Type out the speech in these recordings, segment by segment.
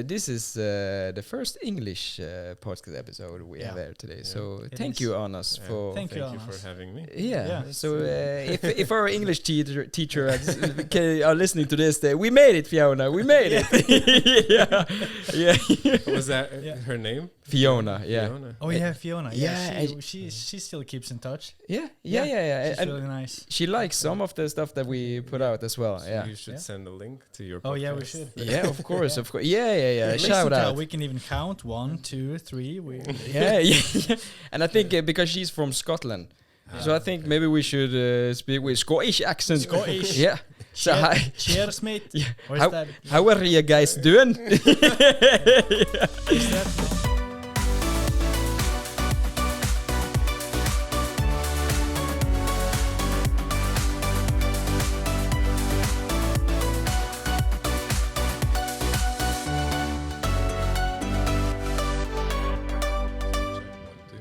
This is the first English podcast episode we have here today. So thank you, Arnas, for thank you for having me. So if our English teacher are listening to this, we made it, Fiona. We made it. Was that her name? Fiona. Oh yeah, Fiona. Yeah, she still keeps in touch. Yeah. She's really nice. She likes some of the stuff that we put out as well. So you should send a link to your podcast. Oh yeah, we should. Yeah, of course. Yeah. Shout out. We can even count 1, 2, 3. Yeah. And I think because she's from Scotland, so I think maybe we should speak with Scottish accent. Scottish. Yeah. So hi. Cheers, mate. Yeah. How are you guys doing? Is that?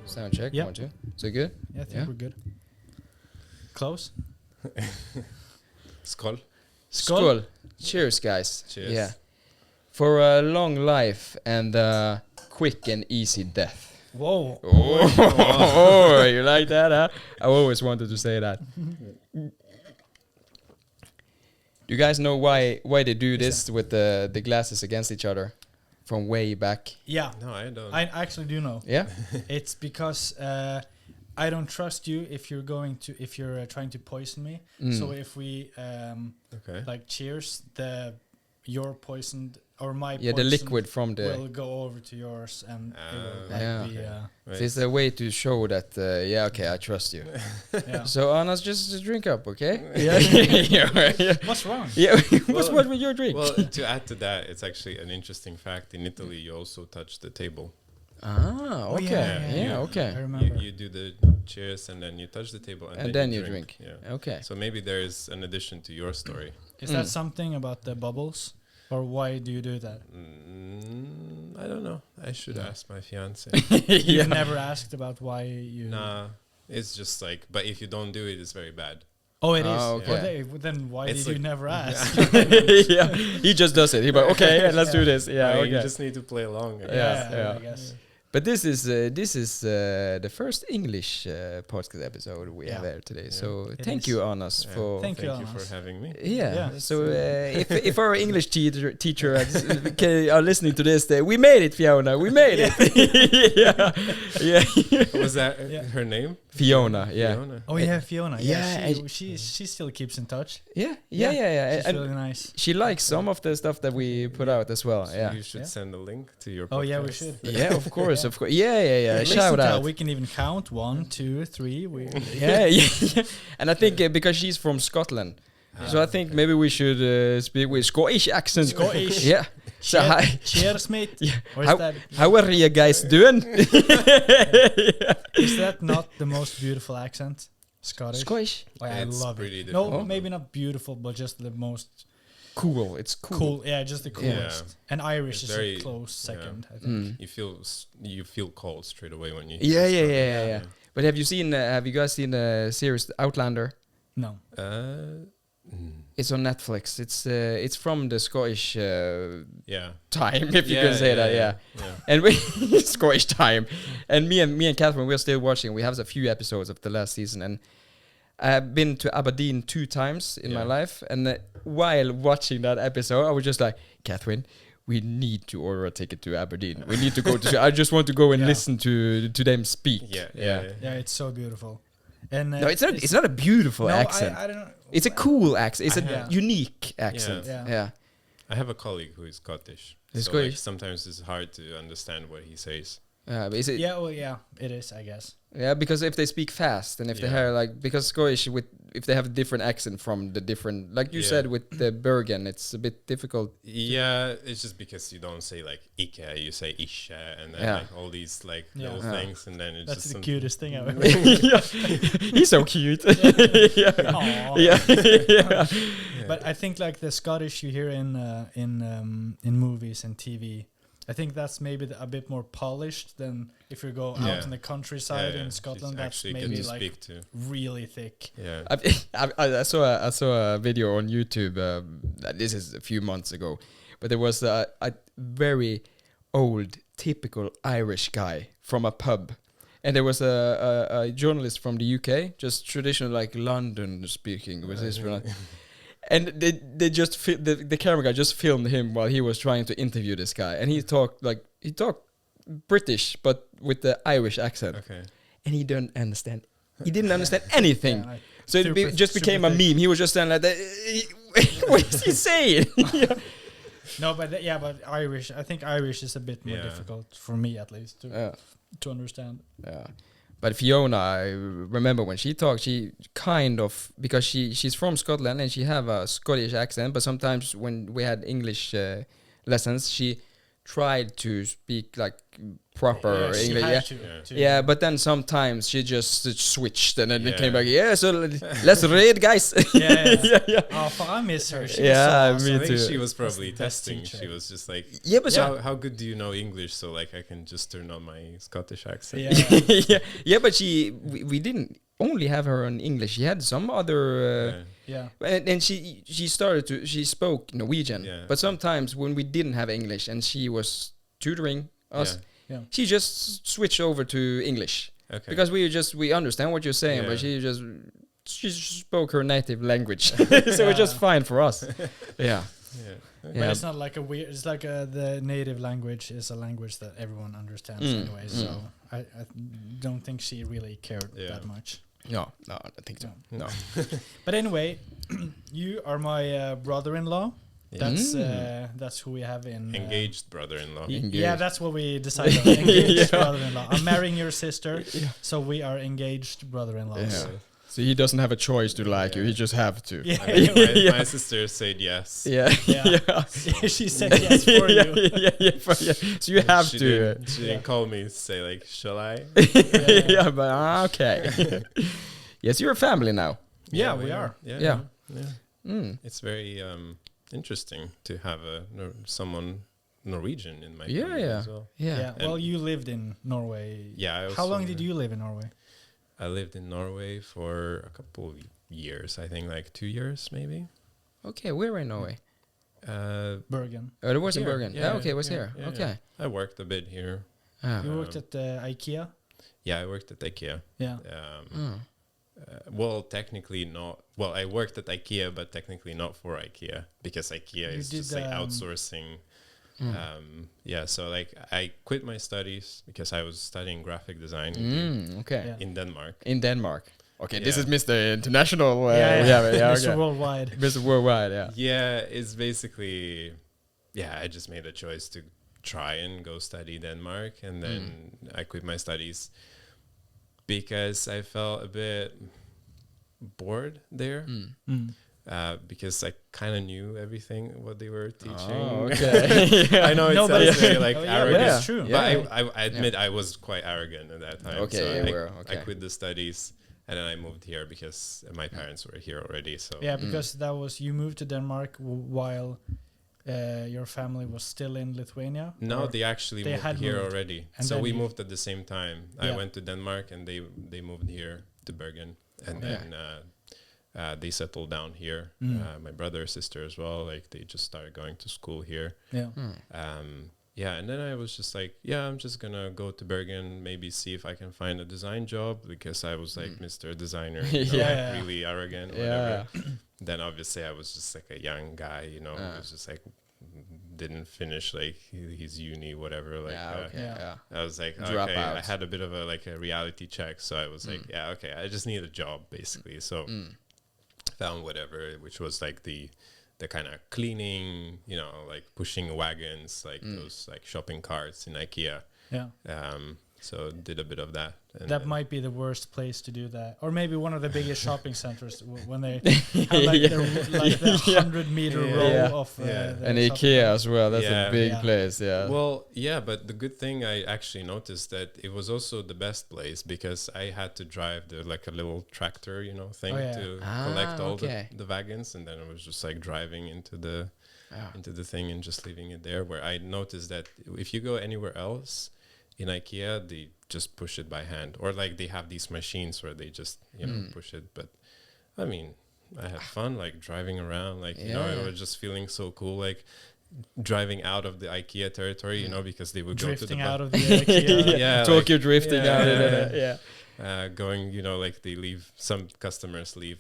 Sound check. Yep. 1, 2. So good? Yeah, I think we're good. Close. Skål. Skål. Cheers, guys. Cheers. Yeah. For a long life and a quick and easy death. Whoa. Oh, you like that, huh? I always wanted to say that. Do you guys know why they do this with the glasses against each other from way back? Yeah. No, I don't. I actually do know. Yeah? It's because I don't trust you if you're trying to poison me. So if we like cheers, your poisoned or my poison the liquid from the will go over to yours and it will be So it's a way to show that I trust you. So Arnas, just drink up, okay? What's wrong? What's wrong with your drink? Well, to add to that, it's actually an interesting fact. In Italy, you also touch the table. Ah, okay. Okay. I remember. You do the cheers and then you touch the table and then you drink. Yeah. Okay. So maybe there is an addition to your story. Is that something about the bubbles? Or why do you do that? I don't know. I should ask my fiance. You've never asked about why you... Nah, it's just like, but if you don't do it, it's very bad. Oh, it is. Okay. Well, then why did you never ask? He just does it. He's like, okay, let's do this. Yeah, okay. You just need to play along. I guess. But this is the first English podcast episode we have here today. So thank you, Arnas, for thank you for having me. So if our English teacher are listening to this, we made it, Fiona. We made it. Was that her name? Fiona. Oh yeah, Fiona. She still keeps in touch. Yeah. She's and really nice. she likes some of the stuff that we put out as well. So you should send a link to your podcast. Oh yeah, we should. Yeah, of course. Shout out. We can even count 1, 2, 3. And I think because she's from Scotland, so I think maybe we should speak with Scottish accent. Scottish. Yeah. So hi. Cheers, mate. How are you guys doing? Is that not the most beautiful accent? Scottish. Oh, I love it. No, maybe not beautiful, but just the most cool. It's cool. Yeah, just the coolest. Yeah. And Irish is a close second. I think. You feel cold straight away when you. Yeah. But have you guys seen the series Outlander? No. It's on Netflix. It's from the Scottish time, if you can say that. Yeah. And we Scottish time, and me and Catherine, we're still watching. We have a few episodes of the last season, and I've been to Aberdeen 2 times in my life. And while watching that episode, I was just like, Catherine, we need to order a ticket to Aberdeen. We need to go to. I just want to go and listen to them speak. Yeah, it's so beautiful. And no, it's not a beautiful accent. I don't know. It's a cool accent. It's a unique accent. Yeah. I have a colleague who is Scottish. Scottish. Sometimes it's hard to understand what he says. But is it? It is, I guess. Yeah, because if they speak fast and if they have because Scottish if they have a different accent from the different, like you said with the Bergen, it's a bit difficult. Yeah, it's just because you don't say like Ike, you say Isha, and then like all these like little things, and then it's that's just the cutest thing ever. He's so cute. But I think like the Scottish you hear in movies and TV, I think that's maybe a bit more polished than if you go out in the countryside in Scotland. That's maybe like really thick. Yeah, I saw a video on YouTube. This is a few months ago, but there was a very old, typical Irish guy from a pub. And there was a journalist from the UK, just traditional, like London speaking with his and they just the camera guy just filmed him while he was trying to interview this guy, and he talked British but with the Irish accent. Okay. And he didn't understand anything. Yeah, so it just became a meme. He was just standing like that. What is he saying? No, but but Irish. I think Irish is a bit more difficult for me, at least, to understand. Yeah. But Fiona, I remember when she talked, she kind of, because she's from Scotland and she have a Scottish accent, but sometimes when we had English lessons, she tried to speak like proper English. But then sometimes she just switched and then it came back. So let's read, guys. Oh, I miss her. She was me I too. think she was probably testing. She was just like, but how good do you know English? So like I can just turn on my Scottish accent. But we didn't only have her in English. She had some other and she spoke Norwegian. But sometimes when we didn't have English and she was tutoring us, she just switched over to English. Okay. Because we understand what you're saying, but she spoke her native language. So it's just fine for us. But it's not like a weird. It's like the native language is a language that everyone understands anyway. So I don't think she really cared that much. No, I don't think so. No. But anyway, you are my brother-in-law. That's who we have in engaged brother-in-law. Yeah, that's what we decided on. Engaged brother-in-law. I'm marrying your sister, so we are engaged brother-in-laws. So he doesn't have a choice to like you; he just have to. My sister said yes. She said yes for you. So you have to. She didn't call me and say like, "Shall I?" But okay. Yes, you're a family now. Yeah, we are. Yeah. It's very interesting to have someone Norwegian in my family as well. Well, you lived in Norway. Yeah. How long did you live in Norway? I lived in Norway for a couple of years. I think like 2 years, maybe. Okay, where in Norway? Bergen. Oh, it was in Bergen. It was here. Okay. I worked a bit here. You worked at IKEA? Yeah, I worked at IKEA. Yeah. Well, technically not. Well, I worked at IKEA, but technically not for IKEA because IKEA is just like outsourcing. So like I quit my studies because I was studying graphic design in Denmark. In Denmark. Okay, this is Mr. International. Mr. Worldwide. Mr. Worldwide, Yeah, it's basically, I just made a choice to try and go study Denmark, and then I quit my studies because I felt a bit bored there. Because I kind of knew everything what they were teaching. Oh, okay. I know it sounds very like arrogant. But it's true. But I admit I was quite arrogant at that time. Okay, I quit the studies and then I moved here because my parents were here already. So because you moved to Denmark while your family was still in Lithuania. No, they actually moved here already. And so we moved at the same time. I went to Denmark and they moved here to Bergen, and then. They settled down here. My brother, sister as well. Like they just started going to school here. And then I was just like, I'm just gonna go to Bergen, maybe see if I can find a design job because I was like Mr. Designer, really arrogant, whatever. Then obviously I was just like a young guy, I was just like didn't finish like his uni, whatever. Like I was like, okay, I had a bit of a reality check, so I was like, I just need a job basically. So. Found whatever, which was like the kind of cleaning, like pushing wagons, like those like shopping carts in IKEA. So did a bit of that. And that might be the worst place to do that, or maybe one of the biggest shopping centers when they have like the 100-meter row of and IKEA as well. That's a big place. Well, but the good thing I actually noticed that it was also the best place because I had to drive a little tractor, thing to collect all the wagons, and then I was just like driving into the thing and just leaving it there. Where I noticed that if you go anywhere else. In IKEA, they just push it by hand, or like they have these machines where they just push it. But I mean, I had fun like driving around, like I was just feeling so cool. Like driving out of the IKEA territory, you know, because they would drifting go to the out of the IKEA. yeah, Tokyo like, drifting out of it. Going, you know, like they leave, some customers leave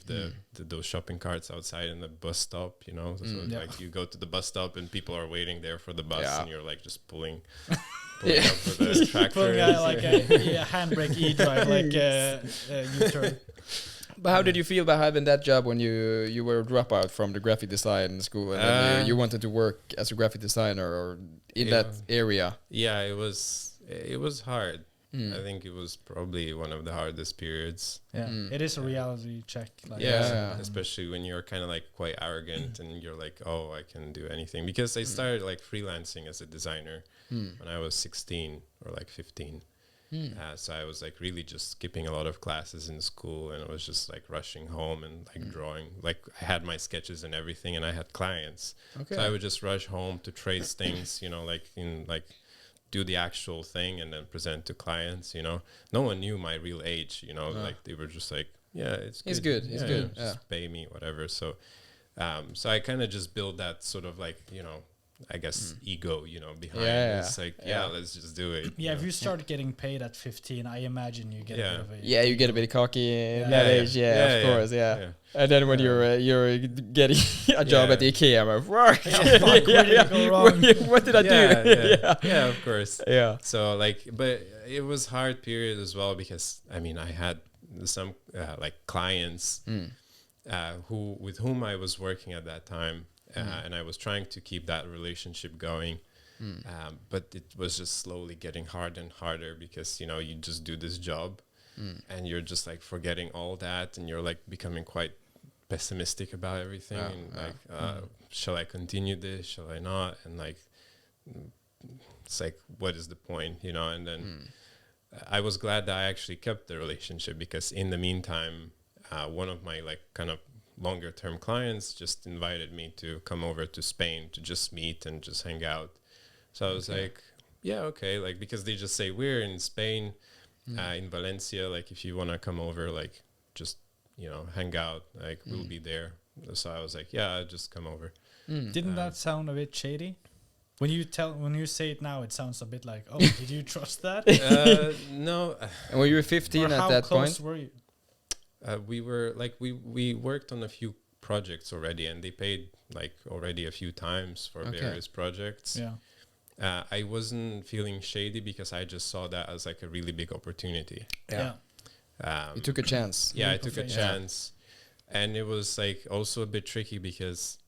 those shopping carts outside in the bus stop, you know, so like you go to the bus stop and people are waiting there for the bus and you're like just pulling up with the tractor. Pulling like a handbrake e-drive, like U-turn. But how did you feel about having that job when you were a dropout from the graphic design school and then you wanted to work as a graphic designer or in that area? Yeah, it was hard. I think it was probably one of the hardest periods. Yeah, it is a reality check. Like especially when you're kind of like quite arrogant and you're like, oh, I can do anything. Because I started like freelancing as a designer when I was 16 or like 15. So I was like really just skipping a lot of classes in school, and I was just like rushing home and like drawing. Like I had my sketches and everything, and I had clients. Okay. So I would just rush home to trace things, you know, do the actual thing and then present to clients, you know. No one knew my real age, you know, like they were just like, yeah, it's good. It's good. Just pay me, whatever. So so I kind of just built that sort of like, you know, I guess ego, you know, behind it. It's like, let's just do it. Yeah, if you start getting paid at 15, I imagine you get a bit of a... Yeah, you get a bit cocky in that age, of course. And then when you're getting a job at IKEA, I'm like, what did I do? Yeah, of course. Yeah. So like, but it was hard period as well because, I mean, I had some like clients with whom I was working at that time. And I was trying to keep that relationship going. But it was just slowly getting harder and harder because, you know, you just do this job and you're just like forgetting all that and you're like becoming quite pessimistic about everything. Shall I continue this? Shall I not? And like, it's like, what is the point, you know? And then I was glad that I actually kept the relationship because in the meantime, one of my like kind of longer term clients just invited me to come over to Spain to just meet and just hang out. So I was like, yeah, okay. Like, because they just say we're in Spain, in Valencia, like if you want to come over, like just, you know, hang out, like we'll be there. So I was like, yeah, I'll just come over. Didn't that sound a bit shady? When you say it now, it sounds a bit like, oh, did you trust that? No. And when you were 15 at that point? How close were you? We were like, we worked on a few projects already and they paid like already a few times for various projects. Yeah. I wasn't feeling shady because I just saw that as like a really big opportunity. Yeah. You took a chance. Yeah, I took a chance. And it was like also a bit tricky because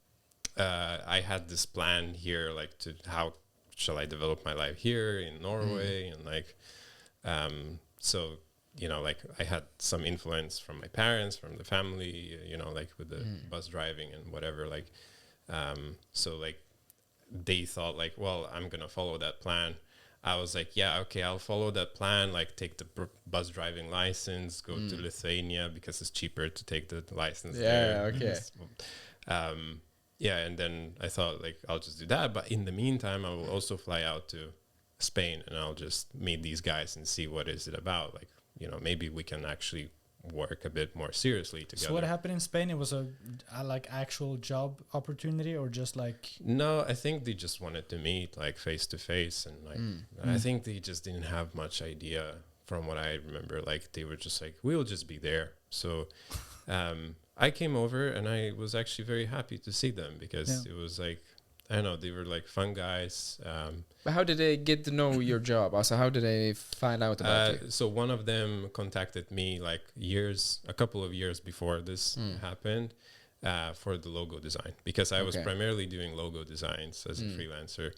I had this plan here, like to how shall I develop my life here in Norway and like, so, you know, like I had some influence from my parents, from the family, you know, like with the bus driving and whatever, like, so like they thought like, well, I'm going to follow that plan. I was like, yeah, okay, I'll follow that plan, like take the bus driving license, go to Lithuania because it's cheaper to take the license there. Okay. Yeah, and then I thought like, I'll just do that. But in the meantime, I will also fly out to Spain and I'll just meet these guys and see what is it about. Like, you know, maybe we can actually work a bit more seriously together. So what happened in Spain? It was a like actual job opportunity or just like... No, I think they just wanted to meet like face to face and like, I think they just didn't have much idea from what I remember. Like they were just like, we'll just be there. So I came over and I was actually very happy to see them because it was like, I don't know, they were like fun guys. But how did they get to know your job? Also, how did they find out about you? So one of them contacted me like a couple of years before this happened for the logo design because I was primarily doing logo designs as a freelancer.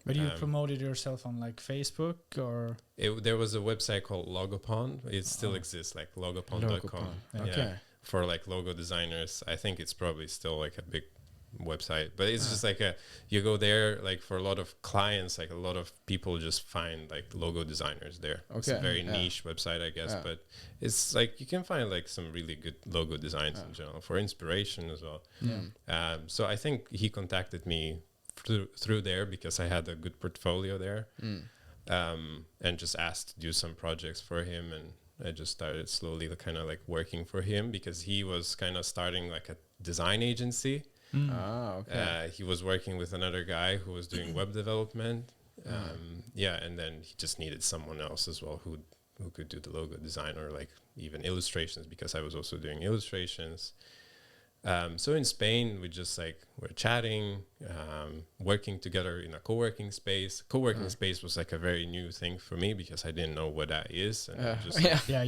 But you promoted yourself on like Facebook or? There was a website called Logopon. It still exists, like logopon.com. Okay. For like logo designers. I think it's probably still like a big website, but it's just like you go there like for a lot of clients, like a lot of people just find like logo designers there. It's a very niche website, I guess, but it's like you can find like some really good logo designs in general for inspiration as well. So I think he contacted me through there because I had a good portfolio there, and just asked to do some projects for him, and I just started slowly kind of like working for him because he was kind of starting like a design agency. Okay. He was working with another guy who was doing web development. And then he just needed someone else as well who could do the logo design or like even illustrations, because I was also doing illustrations. So in Spain, we just like were chatting, working together in a co-working space. Co-working space was like a very new thing for me because I didn't know what that is. And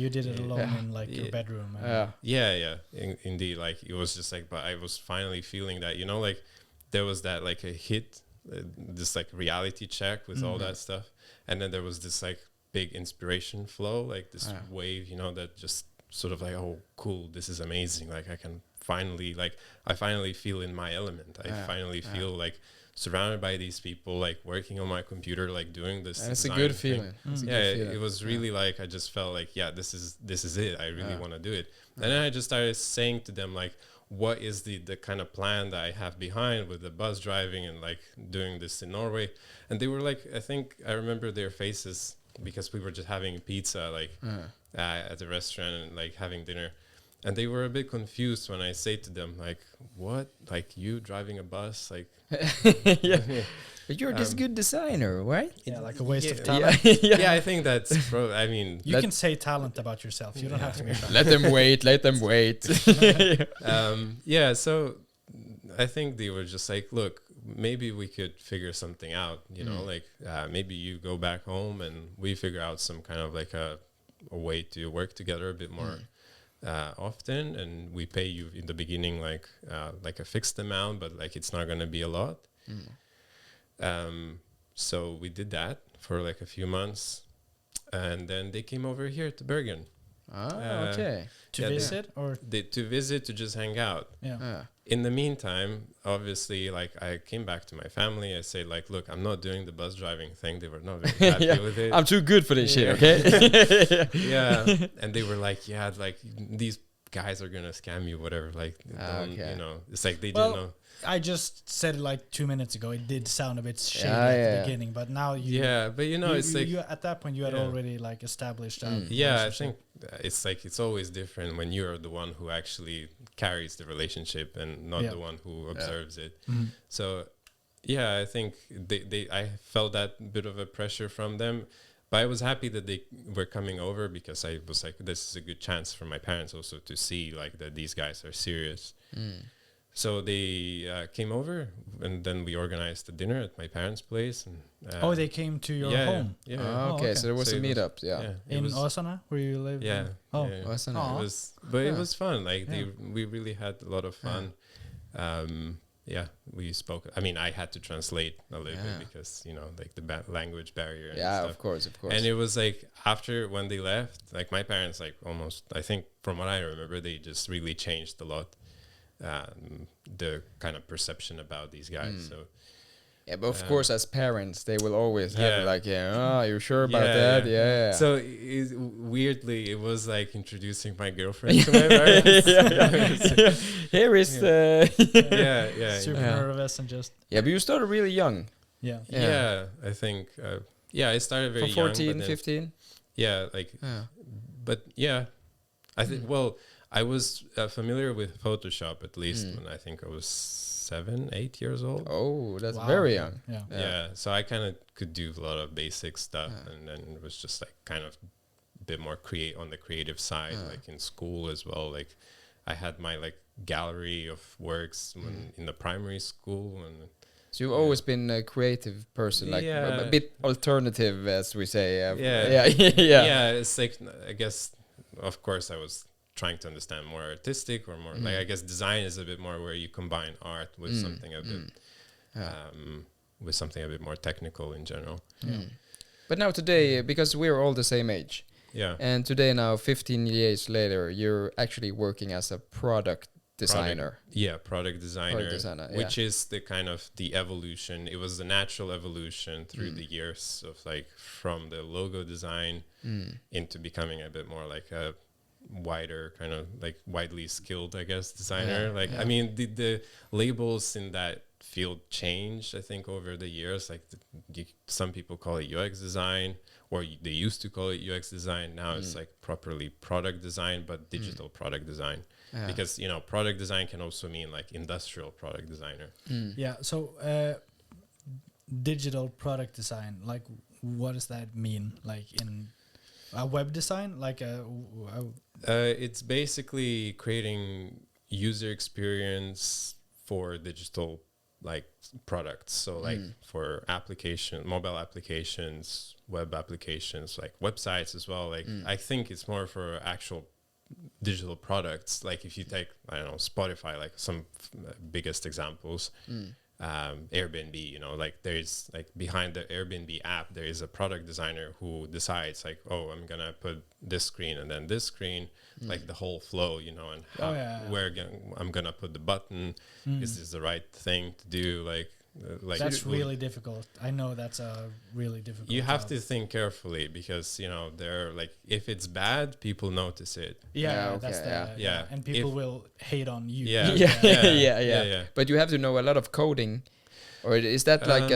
you did it alone in like your bedroom. Indeed. Like it was just like, but I was finally feeling that, you know, like there was that like a hit, this like reality check with all that stuff. And then there was this like big inspiration flow, like this wave, you know, that just sort of like, oh, cool, this is amazing. Like I finally feel in my element. I finally feel like surrounded by these people, like working on my computer, like doing this. And it's a good feeling. It was really like, I just felt like, this is it. I really want to do it. And then I just started saying to them like, what is the kind of plan that I have behind with the bus driving and like doing this in Norway. And they were like, I remember their faces because we were just having pizza like at the restaurant and like having dinner. And they were a bit confused when I say to them, like, what? Like, you driving a bus? Like, But you're this good designer, right? Yeah, like a waste of talent. Yeah, I think that's, I mean... You can say talent about yourself. You don't have to be Let them wait. So I think they were just like, look, maybe we could figure something out, you know, like maybe you go back home and we figure out some kind of like a way to work together a bit more often, and we pay you in the beginning like a fixed amount, but like it's not going to be a lot. So we did that for like a few months, and then they came over here to Bergen. Okay. To visit or to visit, to just hang out. In the meantime, obviously, like I came back to my family. I said, like, look, I'm not doing the bus driving thing. They were not very happy with it. I'm too good for this shit, okay? And they were like, like these guys are gonna scam you, whatever. Like, you know, it's like they didn't know. I just said it like 2 minutes ago. It did sound a bit shady at the beginning, but now you... Yeah, but you know, it's like... You, at that point, you had already like established that I think it's like, it's always different when you're the one who actually carries the relationship and not the one who observes it. So, I think I felt that bit of a pressure from them. But I was happy that they were coming over because I was like, this is a good chance for my parents also to see like that these guys are serious. So they came over, and then we organized a dinner at my parents' place. And they came to your home. Okay, so there was a meetup. In Åsane, where you live. Åsane. It was fun. Like we really had a lot of fun. We spoke. I mean, I had to translate a little bit because, you know, like the language barrier. And stuff. Of course. And it was like after when they left, like my parents, like almost, I think from what I remember, they just really changed a lot. The kind of perception about these guys. So but of course, as parents, they will always have like, you're sure about that? Yeah. So weirdly, it was like introducing my girlfriend to my parents. Here is super nervous and just but you started really young. I think I started very young. 14, 15. But I think I was familiar with Photoshop at least when I think I was 7, 8 years old. Oh, that's very young. So I kind of could do a lot of basic stuff, and then it was just like kind of a bit more on the creative side, like in school as well. Like I had my like gallery of works in the primary school, and so you've always been a creative person, like a bit alternative, as we say. It's like, I guess, of course, I was trying to understand more artistic or more like, I guess design is a bit more where you combine art with something a bit more technical in general. But now today, because we're all the same age, and today now 15 years later, you're actually working as a product designer. Product designer, which is the kind of the evolution. It was the natural evolution through the years of like from the logo design into becoming a bit more like a wider kind of like widely skilled, I guess, designer. I mean, the labels in that field change, I think, over the years. Like some people call it UX design, or they used to call it UX design. Now it's like properly product design, but digital product design. Because, you know, product design can also mean like industrial product designer. Yeah. So digital product design, like what does that mean? Like in a web design, like it's basically creating user experience for digital like products. So like for mobile applications, web applications, like websites as well. Like I think it's more for actual digital products. Like if you take, I don't know, Spotify, like some biggest examples, Airbnb, you know, like there's like behind the Airbnb app, there is a product designer who decides like, oh, I'm going to put this screen and then this screen, like the whole flow, you know, and how, I'm going to put the button. Is this the right thing to do? Like that's really difficult. I know that's a really difficult You have to think carefully because, you know, they're like, if it's bad, people notice it. And people will hate on you. Yeah. But you have to know a lot of coding, or is that like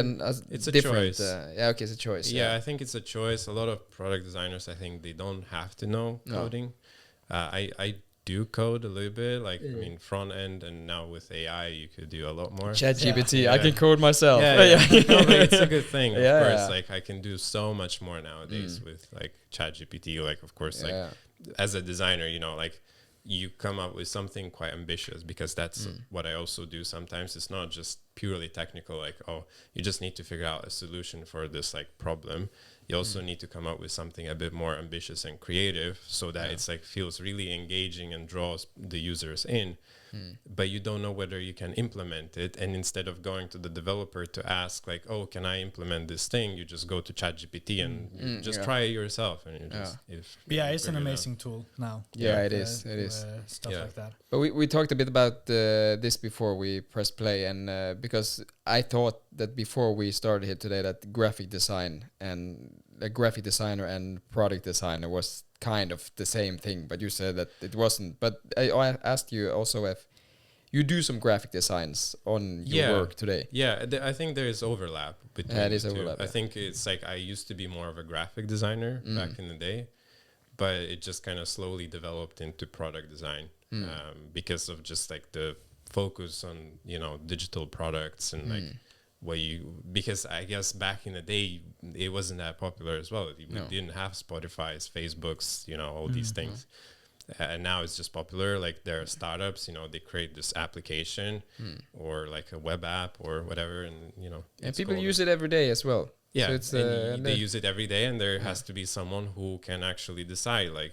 it's a different choice. It's a choice. Yeah, I think it's a choice. A lot of product designers, I think they don't have to know coding. I do code a little bit, like I mean front end, and now with AI you could do a lot more. ChatGPT, I can code myself. No, but it's a good thing, of course. Like I can do so much more nowadays with like ChatGPT. Like of course, like as a designer, you know, like you come up with something quite ambitious, because that's what I also do sometimes. It's not just purely technical, like, oh, you just need to figure out a solution for this like problem. You also need to come up with something a bit more ambitious and creative, so that it's like feels really engaging and draws the users in. But you don't know whether you can implement it. And instead of going to the developer to ask like, oh, can I implement this thing? You just go to ChatGPT and just try it yourself. And you just, it's an amazing tool now. It is. Stuff like that. But we talked a bit about this before we pressed play, and because I thought that before we started here today that graphic design and a graphic designer and product designer was kind of the same thing, but you said that it wasn't. But I asked you also if you do some graphic designs on your work today. I think there is overlap between the two. I think it's like I used to be more of a graphic designer back in the day, but it just kind of slowly developed into product design because of just like the focus on, you know, digital products and like because I guess back in the day it wasn't that popular as well. We didn't have Spotify's, Facebook's, you know, all these things. And now it's just popular. Like there are startups, you know, they create this application or like a web app or whatever, and you know, and people use it every day as well. Yeah, so it's, they use it every day, and there has to be someone who can actually decide like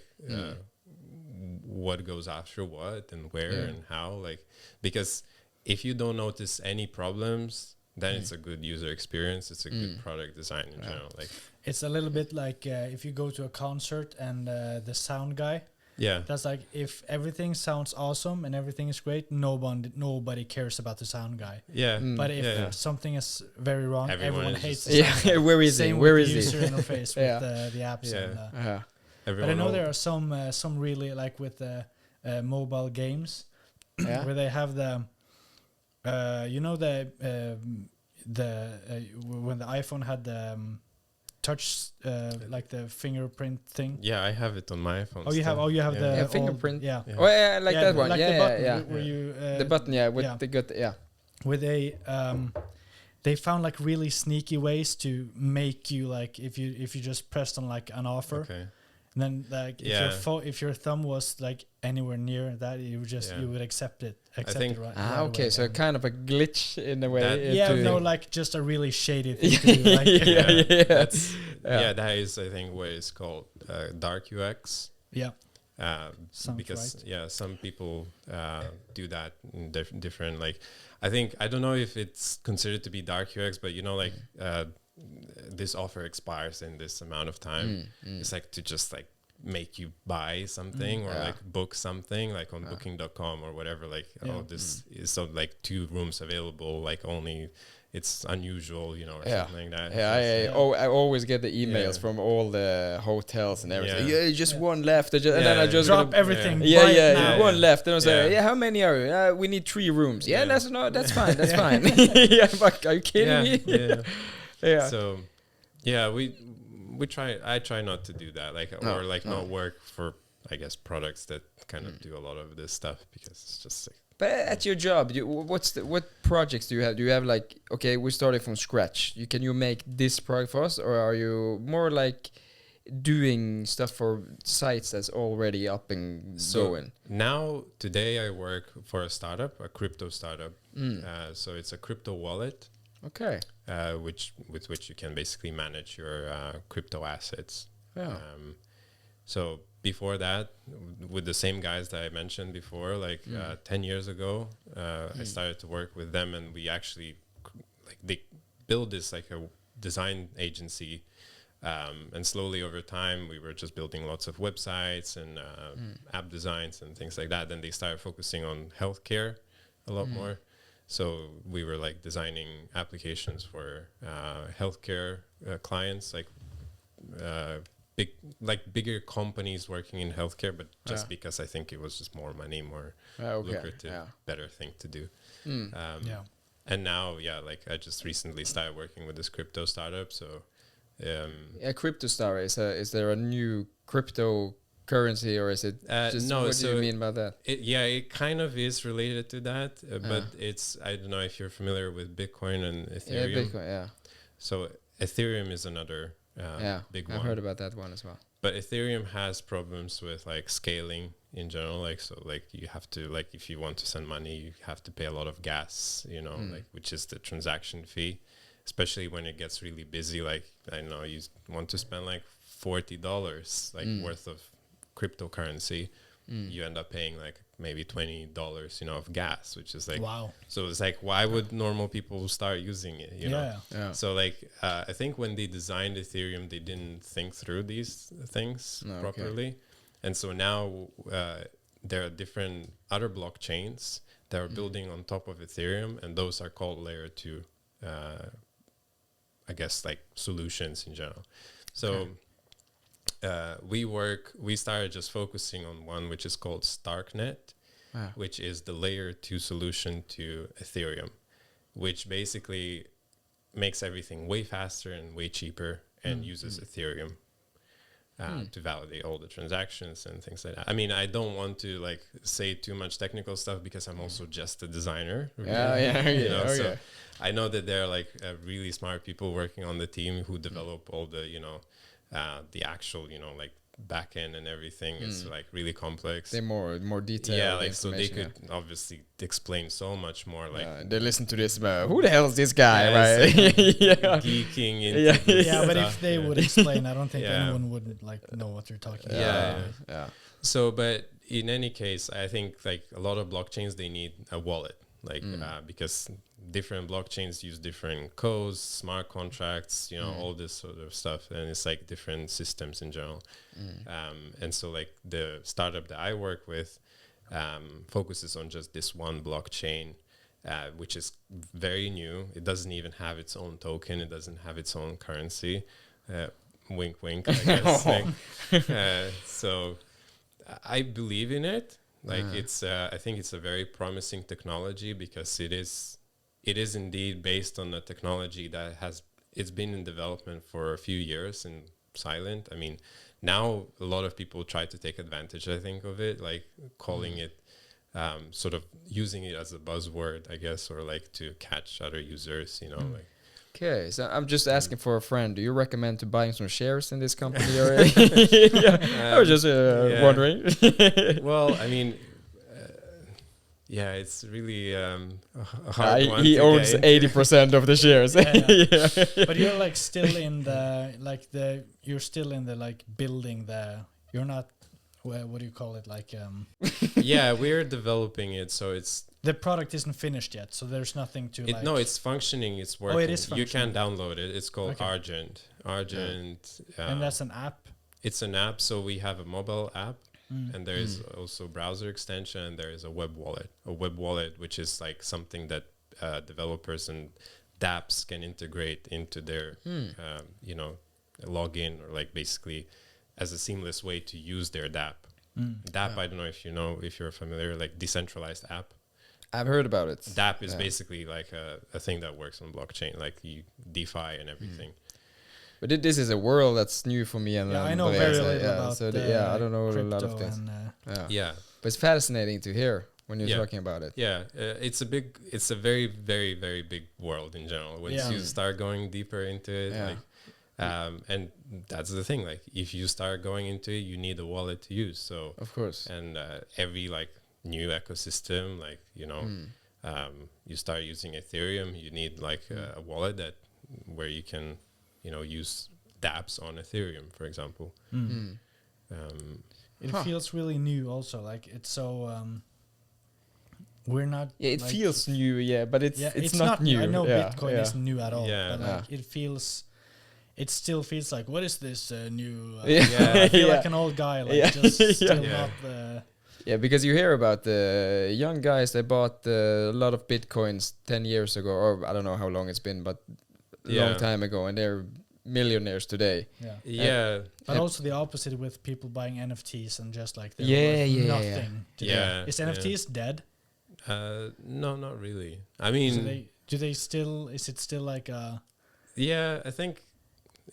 what goes after what and where and how. Like, because if you don't notice any problems, then it's a good user experience. It's a good product design in general. Like it's a little bit like if you go to a concert and the sound guy. Yeah, that's like if everything sounds awesome and everything is great, nobody cares about the sound guy. Yeah, but if something is very wrong, everyone hates the sound guy. Where is he? Where is he? User interface with the apps. And, but I know there are some really like with the mobile games where they have the you know the when the iPhone had the touch like the fingerprint thing. Yeah, I have it on my phone. You have the fingerprint. Yeah. Oh yeah, like that one. Like the button where you the button. With the good. Yeah. Where they found like really sneaky ways to make you like if you just pressed on like an offer. Okay. And then like if your thumb was like anywhere near that, you would accept it. Okay, so kind of a glitch in a way. Like just a really shady thing to do. Like, that is, I think, what is called dark UX. Yeah. Because some people do that in different like. I don't know if it's considered to be dark UX, but you know, like this offer expires in this amount of time. It's like to just like make you buy something or like book something like on booking.com or whatever, like this is so like 2 rooms available, like only it's unusual, or something like that. I always get the emails from all the hotels and everything. Just one left. And then I just drop everything. One left. And I say, how many are you? We need 3 rooms. That's fine. That's fine. Are you kidding me? So, we try. I try not to do that, not work for, I guess, products that kind of do a lot of this stuff, because it's just like. But at your job, what projects do you have? Do you have like, okay, we're starting from scratch. Can you make this product for us, or are you more like doing stuff for sites that's already up and going? Now, today I work for a startup, a crypto startup. So it's a crypto wallet. Okay. With which you can basically manage your crypto assets. Yeah. So before that, with the same guys that I mentioned before, 10 years ago, I started to work with them, and we actually they build this like a design agency, and slowly over time we were just building lots of websites and app designs and things like that. Then they started focusing on healthcare a lot more. So we were like designing applications for healthcare clients, bigger companies working in healthcare, but just because I think it was just more money, more lucrative, better thing to do. And now, I just recently started working with this crypto startup. So, crypto startup, is there a new cryptocurrency, or is it just no? What do you mean by that? It kind of is related to that, but it's, I don't know if you're familiar with Bitcoin and Ethereum. Yeah, Bitcoin, So Ethereum is another big one. I've heard about that one as well. But Ethereum has problems with scaling in general. You have to, if you want to send money, you have to pay a lot of gas, which is the transaction fee, especially when it gets really busy. I don't know, you want to spend $40 worth of cryptocurrency, you end up paying maybe $20, of gas, which is wow. So it's why would normal people start using it? So I think when they designed Ethereum, they didn't think through these things properly, and so now there are different other blockchains that are building on top of Ethereum, and those are called layer 2. I guess solutions in general. So. We started just focusing on one which is called Starknet, which is the layer 2 solution to Ethereum, which basically makes everything way faster and way cheaper and uses Ethereum to validate all the transactions and things like that. I mean, I don't want to say too much technical stuff because I'm also just a designer. So I know that there are really smart people working on the team who develop all the the actual back end and everything is really complex. They're more detailed. So they could obviously explain so much more. They listen to this, but who the hell is this guy, right? Geeking into this but stuff, if they would explain, I don't think anyone would know what they're talking about. So, but in any case, I think a lot of blockchains, they need a wallet, because different blockchains use different codes, smart contracts, all this sort of stuff, and it's different systems in general. And so the startup that I work with focuses on just this one blockchain, which is very new. It doesn't even have its own token. It doesn't have its own currency. Wink, wink, I guess. So I believe in it. It's, I think it's a very promising technology because it is indeed based on a technology that it's been in development for a few years and silent. I mean, now a lot of people try to take advantage, I think, of it, calling it, sort of using it as a buzzword, I guess, or to catch other users, Okay, so I'm just asking for a friend. Do you recommend to buying some shares in this company? Or I was just wondering. Well, I mean, it's really a hard one. He owns 80% of the shares. But you're still in the you're still in the building you're not. What do you call it? Yeah, we're developing it, so it's. The product isn't finished yet, so there's nothing to No, it's functioning, it's working. Oh, it is functioning. You can download it. It's called Argent. And that's an app? It's an app, so we have a mobile app, and there is also browser extension, and there is a web wallet. A web wallet, which is something that developers and dApps can integrate into their, you know, login, or like basically as a seamless way to use their dApp. dApp, I don't know if you know, if you're familiar, like decentralized app. I've heard about it. dApp is basically like a thing that works on blockchain, like you DeFi and everything. But this is a world that's new for me. And I know very little about so I don't know a lot of things. But it's fascinating to hear when you're talking about it. It's a very, very, very big world in general. Once you start going deeper into it, like, and that's the thing. Like, if you start going into it, you need a wallet to use. So of course, and every like new ecosystem, like, you know, you start using Ethereum, you need like a wallet that where you can, you know, use dApps on Ethereum, for example. It feels really new also, like it's so we're not it like feels new, but it's not new. I know Bitcoin isn't new at all, but like it still feels like, what is this new I feel like an old guy, like just still not because you hear about the young guys, they bought a lot of Bitcoins 10 years ago, or I don't know how long it's been, but a long time ago, and they're millionaires today. But also the opposite with people buying NFTs and just like nothing. Is NFTs dead? No, not really. I mean, do they still? Is it still like a? Yeah, I think.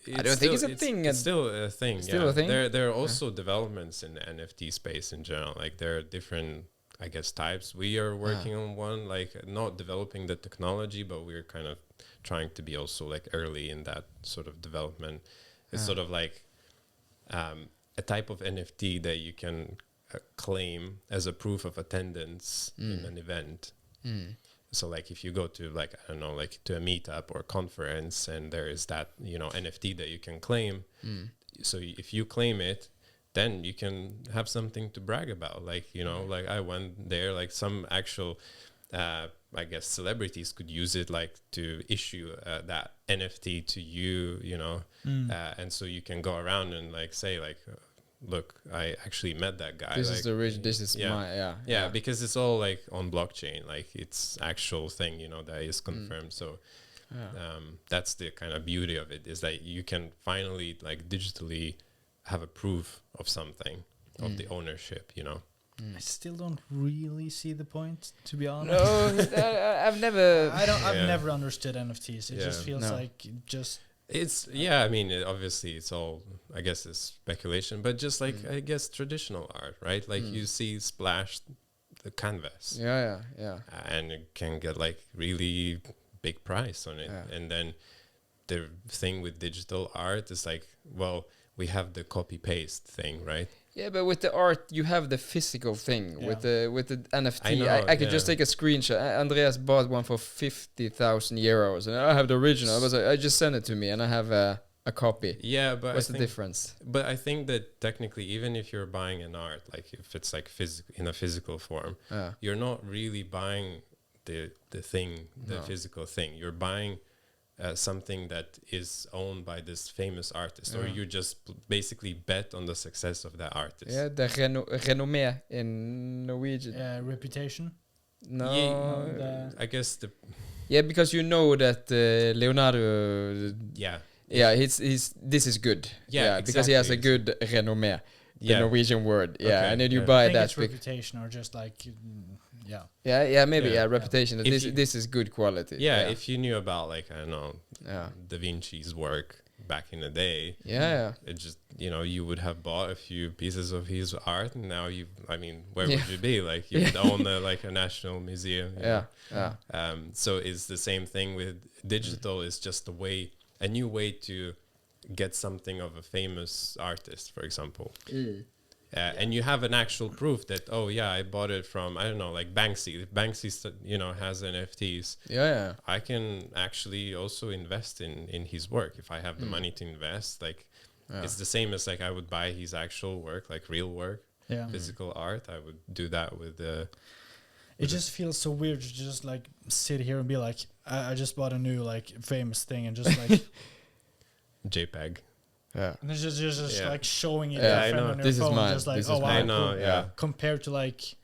I don't think it's a thing. It's still a thing. Still a thing. There are also developments in the NFT space in general. Like, there are different, I guess, types. We are working on one, like not developing the technology, but we're kind of trying to be also like early in that sort of development. It's sort of like a type of NFT that you can claim as a proof of attendance in an event. So like if you go to like, I don't know, like to a meetup or a conference, and there is that, you know, NFT that you can claim. So if you claim it, then you can have something to brag about. Like, you know, like I went there, like some actual, I guess celebrities could use it like to issue that NFT to you, you know, and so you can go around and like say like, look, I actually met that guy. This like, is the rich. This is my because it's all like on blockchain, like it's actual thing, you know, that is confirmed. So that's the kind of beauty of it, is that you can finally like digitally have a proof of something, of the ownership, you know. I still don't really see the point, to be honest. No, I've never. I've never understood NFTs. It just feels like It's I mean, obviously it's all, I guess, it's speculation, but just like I guess traditional art, right? Like you see splashed the canvas, and you can get like really big price on it, and then the thing with digital art is like, well, we have the copy paste thing, right? Yeah, but with the art, you have the physical thing. With the NFT, I could just take a screenshot. Andreas bought one for 50,000 euros, and I have the original. I just sent it to me, and I have a copy. Yeah, but what's the difference? But I think that technically, even if you're buying an art, like if it's like in a physical form, you're not really buying the thing, the physical thing. You're buying something that is owned by this famous artist, or you just basically bet on the success of that artist. Yeah, the renommé in Norwegian. Reputation? No. I guess because you know that Leonardo... he's this is good. Exactly. Because he has a good renommé. The Norwegian word. And then you buy that. It's reputation, or just like... maybe reputation. This is good quality. If you knew about like, I don't know, Da Vinci's work back in the day, it just, you know, you would have bought a few pieces of his art, and now where would you be? Like, you would own like a national museum. So it's the same thing with digital. Is just a new way to get something of a famous artist, for example. And you have an actual proof that, I bought it from, I don't know, like Banksy. If Banksy, has NFTs, I can actually also invest in his work if I have the money to invest. Like, it's the same as like I would buy his actual work, like real work, physical art. I would do that with the... It just feels so weird to just like sit here and be like, I just bought a new like famous thing, and just like... JPEG. Yeah, and it's just like showing it I know. on your this phone, is mine. Just like, this oh wow, I know, cool. Compared to like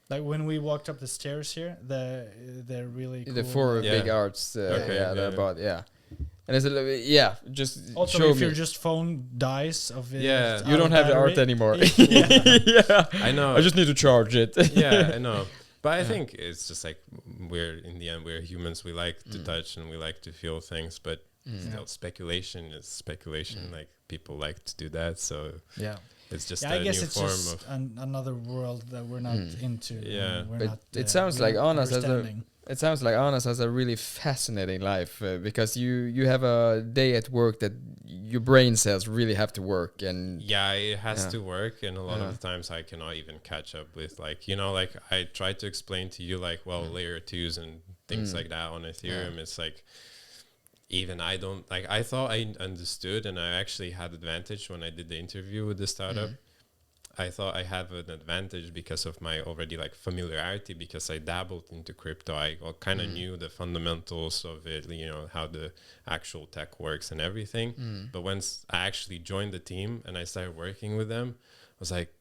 Like when we walked up the stairs here, they're really cool. The 4 big arts. They're about And it's a little bit, just also show if me. your just phone dies of it. You don't have the art anymore. I know. I just need to charge it. I know. But I think it's just like in the end, we're humans. We like to touch and we like to feel things, but still speculation is speculation. Like people like to do that. So it's just I guess new it's form just of another world that we're not into. But it sounds like Arnas has a really fascinating life because you have a day at work that your brain cells really have to work, and it has to work, and a lot of the times I cannot even catch up with, like, like I try to explain to you, like, layer 2s and things like that on Ethereum. It's like, even I don't, like, I thought I understood, and I actually had advantage when I did the interview with the startup. I thought I have an advantage because of my already like familiarity, because I dabbled into crypto. I kind of knew the fundamentals of it, how the actual tech works and everything. But once I actually joined the team and I started working with them, I was like,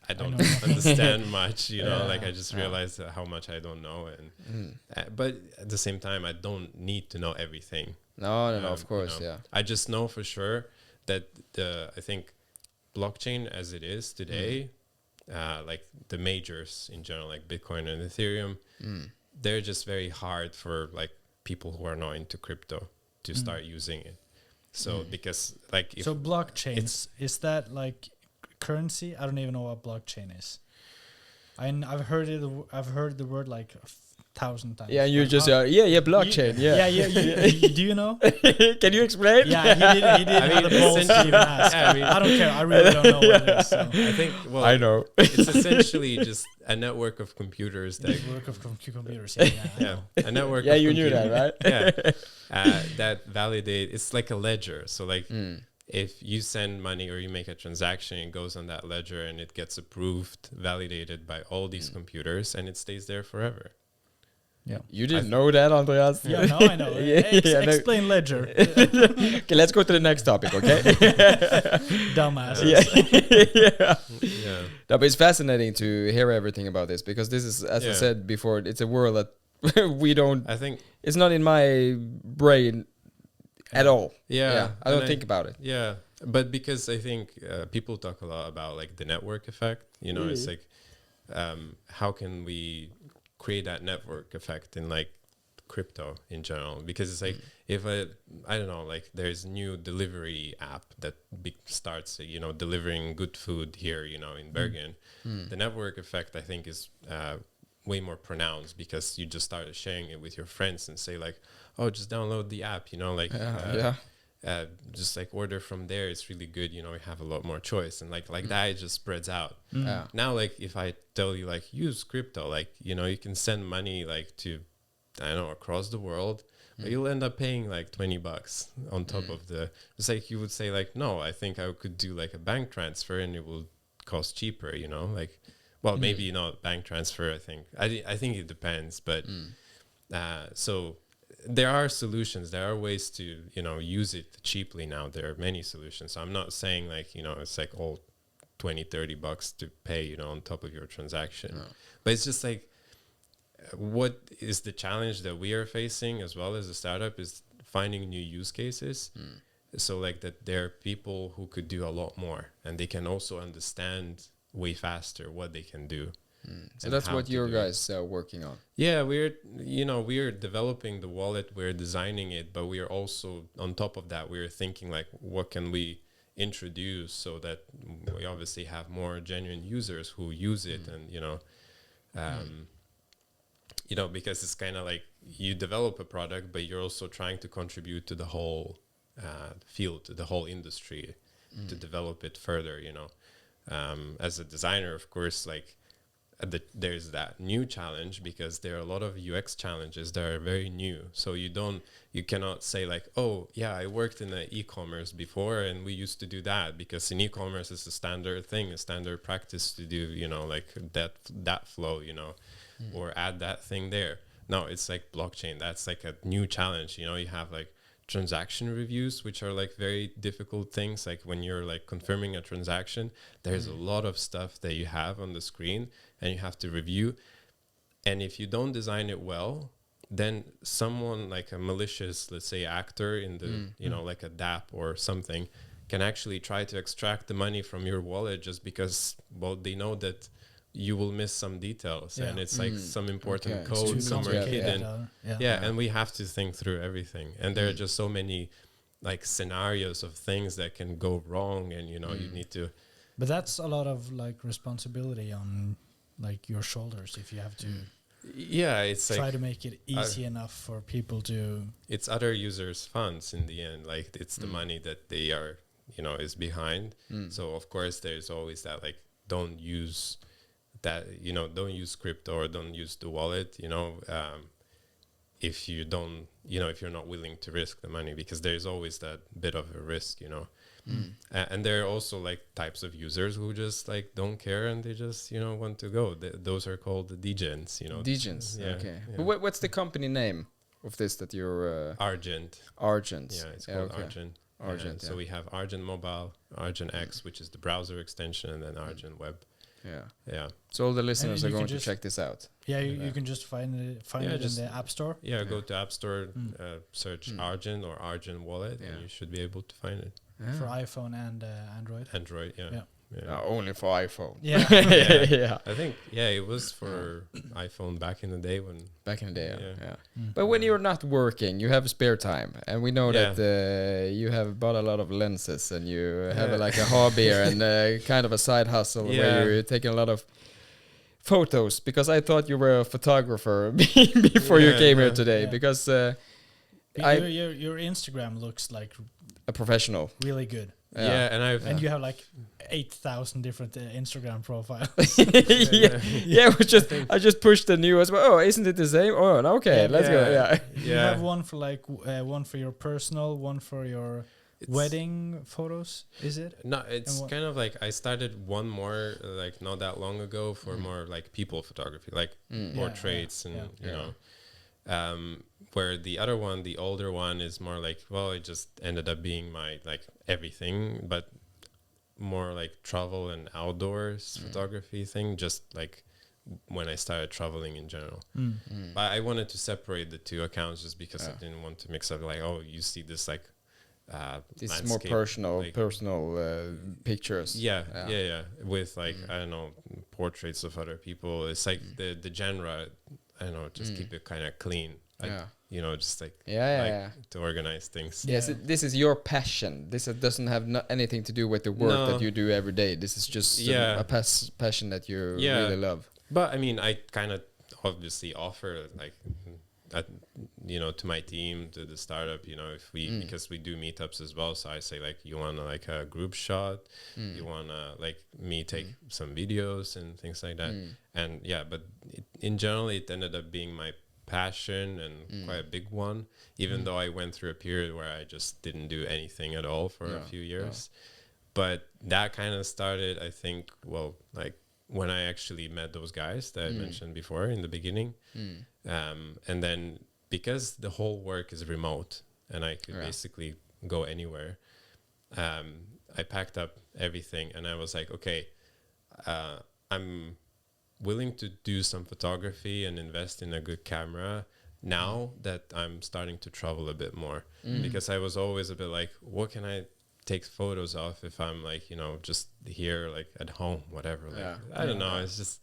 I don't understand much, like I just realized how much I don't know. And but at the same time, I don't need to know everything. No, of course, I just know for sure that I think blockchain as it is today, like the majors in general, like Bitcoin and Ethereum, they're just very hard for like people who are not into crypto to start using it. So because like so blockchains, is that like currency? I don't even know what blockchain is. I've heard it. I've heard the word like 1,000 times. Yeah, you just blockchain. Do you know? Can you explain? Yeah, he did. I mean, the balls to even ask. I don't care. I really don't know what it is. So. I think. Well, I know. It's essentially just a network of computers. Computers. A network. Yeah, you knew that, right? That validate. It's like a ledger. So like. If you send money or you make a transaction, it goes on that ledger and it gets approved, validated by all these computers, and it stays there forever. Yeah, you didn't know that, Andreas? Yeah, no, I know. Explain ledger. Okay, let's go to the next topic, okay? Dumbasses. Yeah. No, but it's fascinating to hear everything about this, because this is, as I said before, it's a world that we don't. I think it's not in my brain at all. Yeah. I don't think about it. Yeah, but because I think people talk a lot about like the network effect. It's like how can we create that network effect in like crypto in general? Because it's like if I don't know, like there's a new delivery app that starts delivering good food here in Bergen. The network effect, I think, is way more pronounced, because you just started sharing it with your friends and say like, oh, just download the app, just like order from there. It's really good. We have a lot more choice, and like that, it just spreads out. Now, like if I tell you like use crypto, like, you can send money like to, I don't know, across the world, but you'll end up paying like $20 on top of it's like you would say like, no, I think I could do like a bank transfer and it will cost cheaper, like, well, maybe not bank transfer. I think it depends, but so there are solutions. There are ways to use it cheaply now. There are many solutions. So I'm not saying like it's like all $20-$30 to pay on top of your transaction, but it's just like what is the challenge that we are facing as well as a startup is finding new use cases. So like that there are people who could do a lot more, and they can also understand way faster what they can do. So that's what your guys are working on. Yeah, we're developing the wallet, we're designing it, but we are also on top of that, we're thinking like, what can we introduce so that we obviously have more genuine users who use it, and because it's kind of like you develop a product, but you're also trying to contribute to the whole field, to the whole industry, to develop it further. As a designer, of course, like there's that new challenge, because there are a lot of UX challenges that are very new. So you cannot say like, oh yeah, I worked in e-commerce before and we used to do that, because in e-commerce it's a standard thing, a standard practice to do, like that flow, or add that thing there. No, it's like blockchain. That's like a new challenge. You have like transaction reviews, which are like very difficult things. Like when you're like confirming a transaction, there's a lot of stuff that you have on the screen and you have to review. And if you don't design it well, then someone like a malicious, let's say, actor in the, you know, like a DApp or something, can actually try to extract the money from your wallet just because, well, they know that you will miss some details and it's like some important code somewhere hidden. And we have to think through everything. And there are just so many like scenarios of things that can go wrong, and you know, you need to. But that's a lot of like responsibility on like your shoulders if you have to. Yeah, it's try like to make it easy enough for people to. It's other users' funds in the end. Like it's the money that they are, you know, is behind. So of course there's always that like, don't use that, you know, don't use crypto or don't use the wallet, you know, if you don't, you know, if you're not willing to risk the money, because there's always that bit of a risk, you know. And there are also like types of users who just like don't care and they just, you know, want to go. Those are called the degens, you know. Degens, yeah, okay. Yeah. But what's the company name of this that you're... Argent. Argent. Yeah, it's called Argent. Argent, So we have Argent Mobile, Argent X, which is the browser extension, and then Argent Web. Yeah. So all the listeners are going to check this out. Yeah, you can just find it in the App Store. Yeah, go to App Store, search Argent or Argent Wallet, and you should be able to find it. For iPhone and Android. Android, yeah. Only for iPhone. Yeah. Yeah. I think, it was for iPhone back in the day when... Back in the day, yeah. But when you're not working, you have spare time. And we know that you have bought a lot of lenses and you have like a hobby and kind of a side hustle where you're taking a lot of photos. Because I thought you were a photographer before you came here today. Because your Instagram looks like... a professional. Really good. And you have like 8,000 different Instagram profiles. I just pushed the new as well. Oh, isn't it the same? Oh, okay, let's go. Yeah. You have one for like one for your personal, one for your wedding photos. Is it? No, it's kind of like I started one more like not that long ago for more like people photography, like portraits and you know. Where the other one, the older one, is more like, well, it just ended up being my like everything, but more like travel and outdoors photography thing, just like when I started traveling in general. But I wanted to separate the two accounts just because I didn't want to mix up like, oh, you see this like this is more personal like, pictures. With like I don't know, portraits of other people. It's like the genre, I don't know, just keep it kind of clean. You know, just like to organize things. Yes, this is your passion. This doesn't have anything to do with the work that you do every day. This is just a passion that you really love. But I mean, I kind of obviously offer like, you know, to my team, to the startup, you know, if we because we do meetups as well. So I say like, you want like a group shot, you want to like me take some videos and things like that. And but in general, it ended up being my passion and quite a big one, even though I went through a period where I just didn't do anything at all for a few years. But that kind of started, I think, well, like when I actually met those guys that I mentioned before in the beginning. And then because the whole work is remote and I could basically go anywhere, I packed up everything and I was like, okay, I'm willing to do some photography and invest in a good camera now that I'm starting to travel a bit more, because I was always a bit like, what can I take photos of if I'm like, you know, just here, like at home, whatever. Like, I don't know. It's just,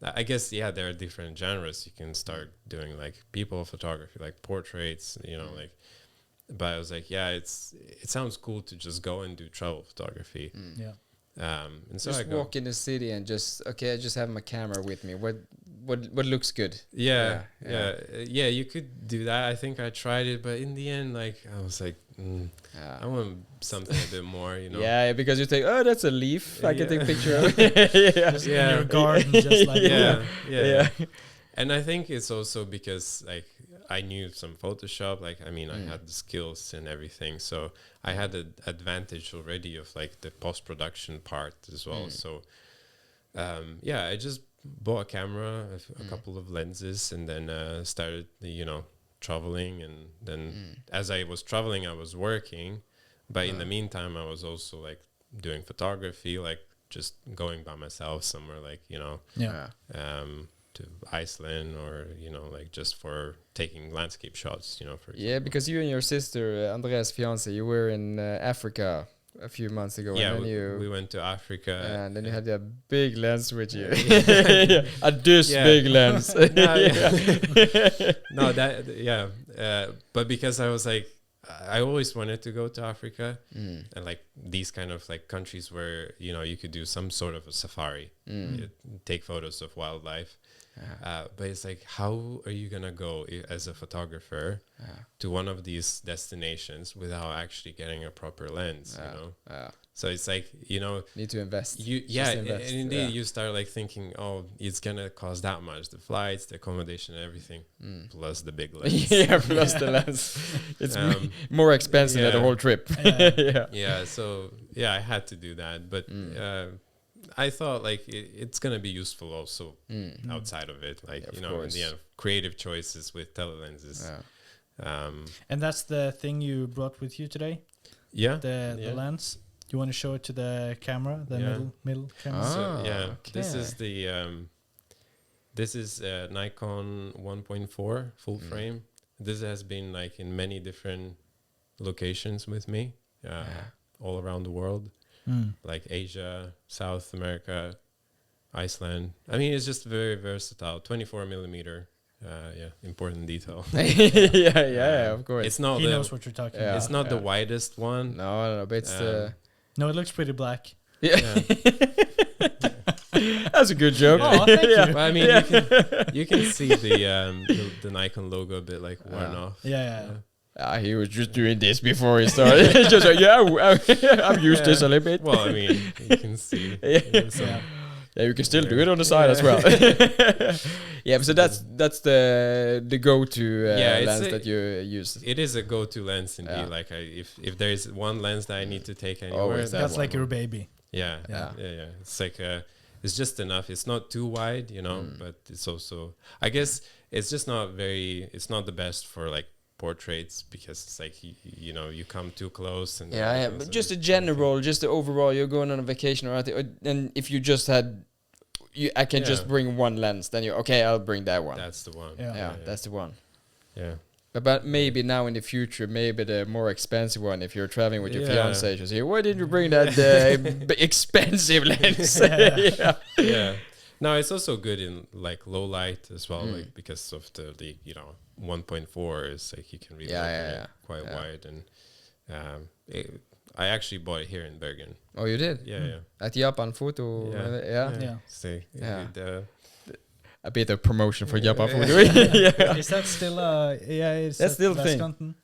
I guess, there are different genres. You can start doing like people photography, like portraits, you know, like, but I was like, it sounds cool to just go and do travel photography. And so just walk in the city and just I just have my camera with me. What looks good? Yeah, you could do that. I think I tried it, but in the end, like I was like, I want something a bit more, you know. Yeah, because you think, oh, that's a leaf. I can take a picture of it. Just in your garden, just like yeah. And I think it's also because like I knew some Photoshop, like I mean I had the skills and everything, so I had the advantage already of like the post-production part as well. So I just bought a camera, a couple of lenses, and then started, you know, traveling, and then as I was traveling, I was working, but in the meantime, I was also like doing photography, like just going by myself somewhere, like, you know, to Iceland, or, you know, like just for taking landscape shots, you know, for example. Yeah, because you and your sister, Andreas' fiance, you were in Africa a few months ago. Yeah, and then we went to Africa. And then you had a big lens with you. A big lens. But because I was like, I always wanted to go to Africa, and like these kind of like countries where, you know, you could do some sort of a safari, take photos of wildlife. But it's like, how are you gonna go as a photographer to one of these destinations without actually getting a proper lens? You know, so it's like, you know, need to invest. And indeed, you start like thinking, oh, it's gonna cost that much: the flights, the accommodation, everything, plus the big lens. Plus the lens. It's more expensive than the whole trip. So I had to do that, but. I thought like it's gonna be useful also outside of it, like you know, in the end, creative choices with telelenses. And that's the thing you brought with you today. Yeah, the lens. You want to show it to the camera, the middle camera. This is Nikon 1.4 full frame. This has been like in many different locations with me, all around the world. Like Asia, South America, Iceland. I mean, it's just very versatile. 24 millimeter. Important detail. Of course. It's not. He knows what you're talking about. It's not the widest one. No, but it's No, it looks pretty black. Yeah. That's a good joke. Oh, thank you. Well, I mean, you can see the Nikon logo a bit like worn off. He was just doing this before he started. Just like, I've used this a little bit. Well, I mean, you can see. You can still do it on the side as well. So that's the go-to lens that you use. It is a go-to lens indeed. Like if there is one lens that I need to take anywhere, that's like your baby. Yeah. It's like it's just enough. It's not too wide, you know, but it's also, I guess it's just it's not the best for like portraits, because it's like you know, you come too close and but just a general, just the overall, you're going on a vacation or and if you just had I can just bring one lens, then I'll bring that one. That's the one. That's the one. But maybe now in the future, maybe the more expensive one, if you're traveling with your fiance, she'll say, why didn't you bring that expensive lens? No, it's also good in like low light as well, like because of the you know, 1.4 is like you can really open it quite wide, and I actually bought it here in Bergen. Oh, you did? Yeah. At Japan Photo. A bit of promotion for Japan Photo. Is that still that's still the thing.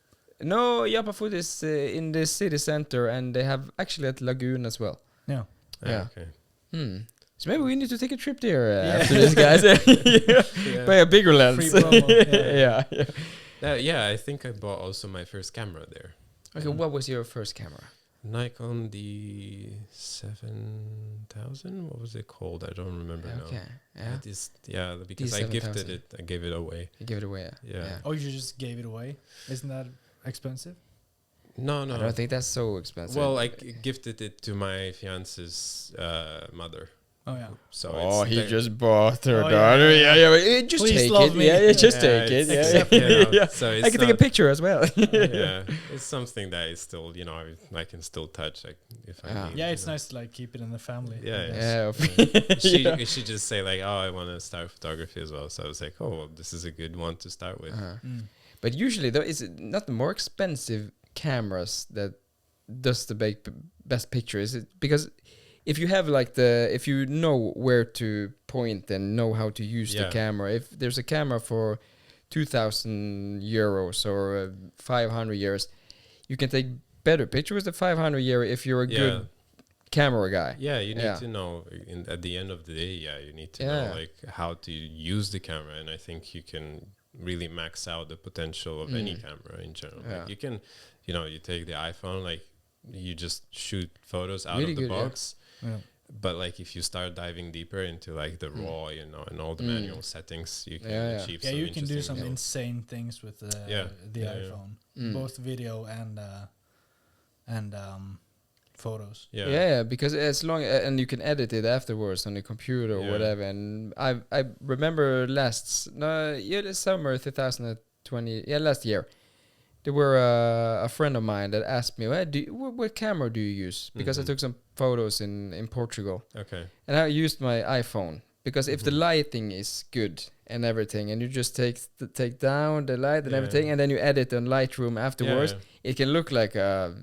No, Japan Photo is in the city center, and they have actually at Lagoon as well. Okay. So maybe we need to take a trip there after this, guys. Buy a bigger lens. Free promo. I think I bought also my first camera there. Okay, what was your first camera? Nikon D7000. What was it called? I don't remember now. Because I gifted it. I gave it away. You gave it away. Yeah. Oh, you just gave it away? Isn't that expensive? No. I don't think that's so expensive. Well, I gifted it to my fiance's mother. Oh yeah. So he just bought her daughter. Just Please take love it. Me. Just take it. So I can take a picture as well. It's something that is still, you know, I can still touch, like, if I need. Yeah, it's nice to like keep it in the family. She just say like, oh, I want to start photography as well. So I was like, oh, well, this is a good one to start with. But usually, though, is it not the more expensive cameras that does the best picture? Is it because if you have like if you know where to point and know how to use the camera, if there's a camera for 2,000 euros or 500 euros, you can take better pictures with the 500 euro if you're a good camera guy. Yeah, you need to know at the end of the day. You need to know like how to use the camera, and I think you can really max out the potential of any camera in general. Like you can, you know, you take the iPhone, like you just shoot photos out of the box. but like if you start diving deeper into like the raw, you know, and all the manual settings, you can achieve. Yeah, you can do some insane things with the iPhone, both video and photos. Yeah, because as long and you can edit it afterwards on the computer or whatever. And I remember the summer 2020, last year. There were a friend of mine that asked me, what camera do you use? Because I took some photos in Portugal. Okay. And I used my iPhone. Because if the lighting is good and everything, and you just take down the light and everything, and then you edit on Lightroom afterwards, it can look like a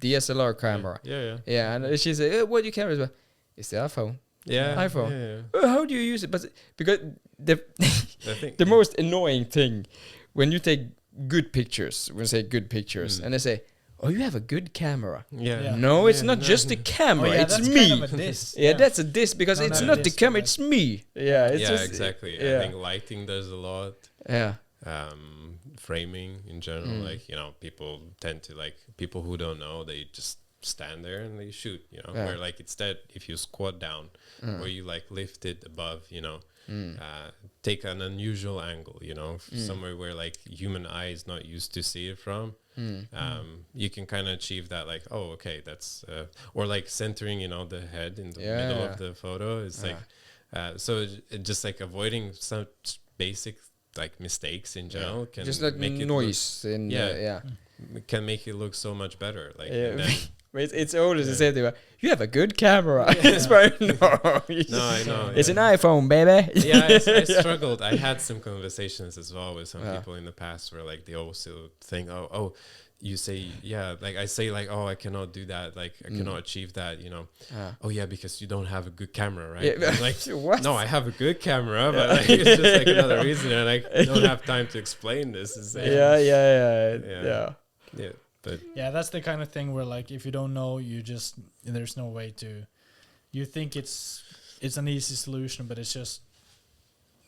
DSLR camera. Yeah, and she said, what do you camera? It's the iPhone. iPhone. How do you use it? But because the most annoying thing, when you take good pictures, and they say, oh, you have a good camera. No, it's not just the camera, it's me. Kind of a diss. That's a diss, because it's not the camera, it's me. It's just, exactly. I think lighting does a lot. Framing in general, like, you know, people tend to, like, people who don't know, they just stand there and they shoot, you know, where like instead if you squat down or you like lift it above, you know, take an unusual angle, you know, somewhere where like human eye is not used to see it from, you can kind of achieve that, like, oh, okay, that's or like centering, you know, the head in the middle of the photo is like so it just like avoiding such basic like mistakes in general can just like make noise can make it look so much better, like it's always the same thing. You have a good camera. It's very I know. It's an iPhone, baby. I struggled. I had some conversations as well with some people in the past where like they also think, oh, you say, like I say, like, oh, I cannot do that, like I cannot achieve that, you know. Oh yeah, because you don't have a good camera, right? Like, what? No, I have a good camera, but like, it's just like another reason, and I don't have time to explain this. But that's the kind of thing where like if you don't know, there's no way to. You think it's an easy solution, but it's just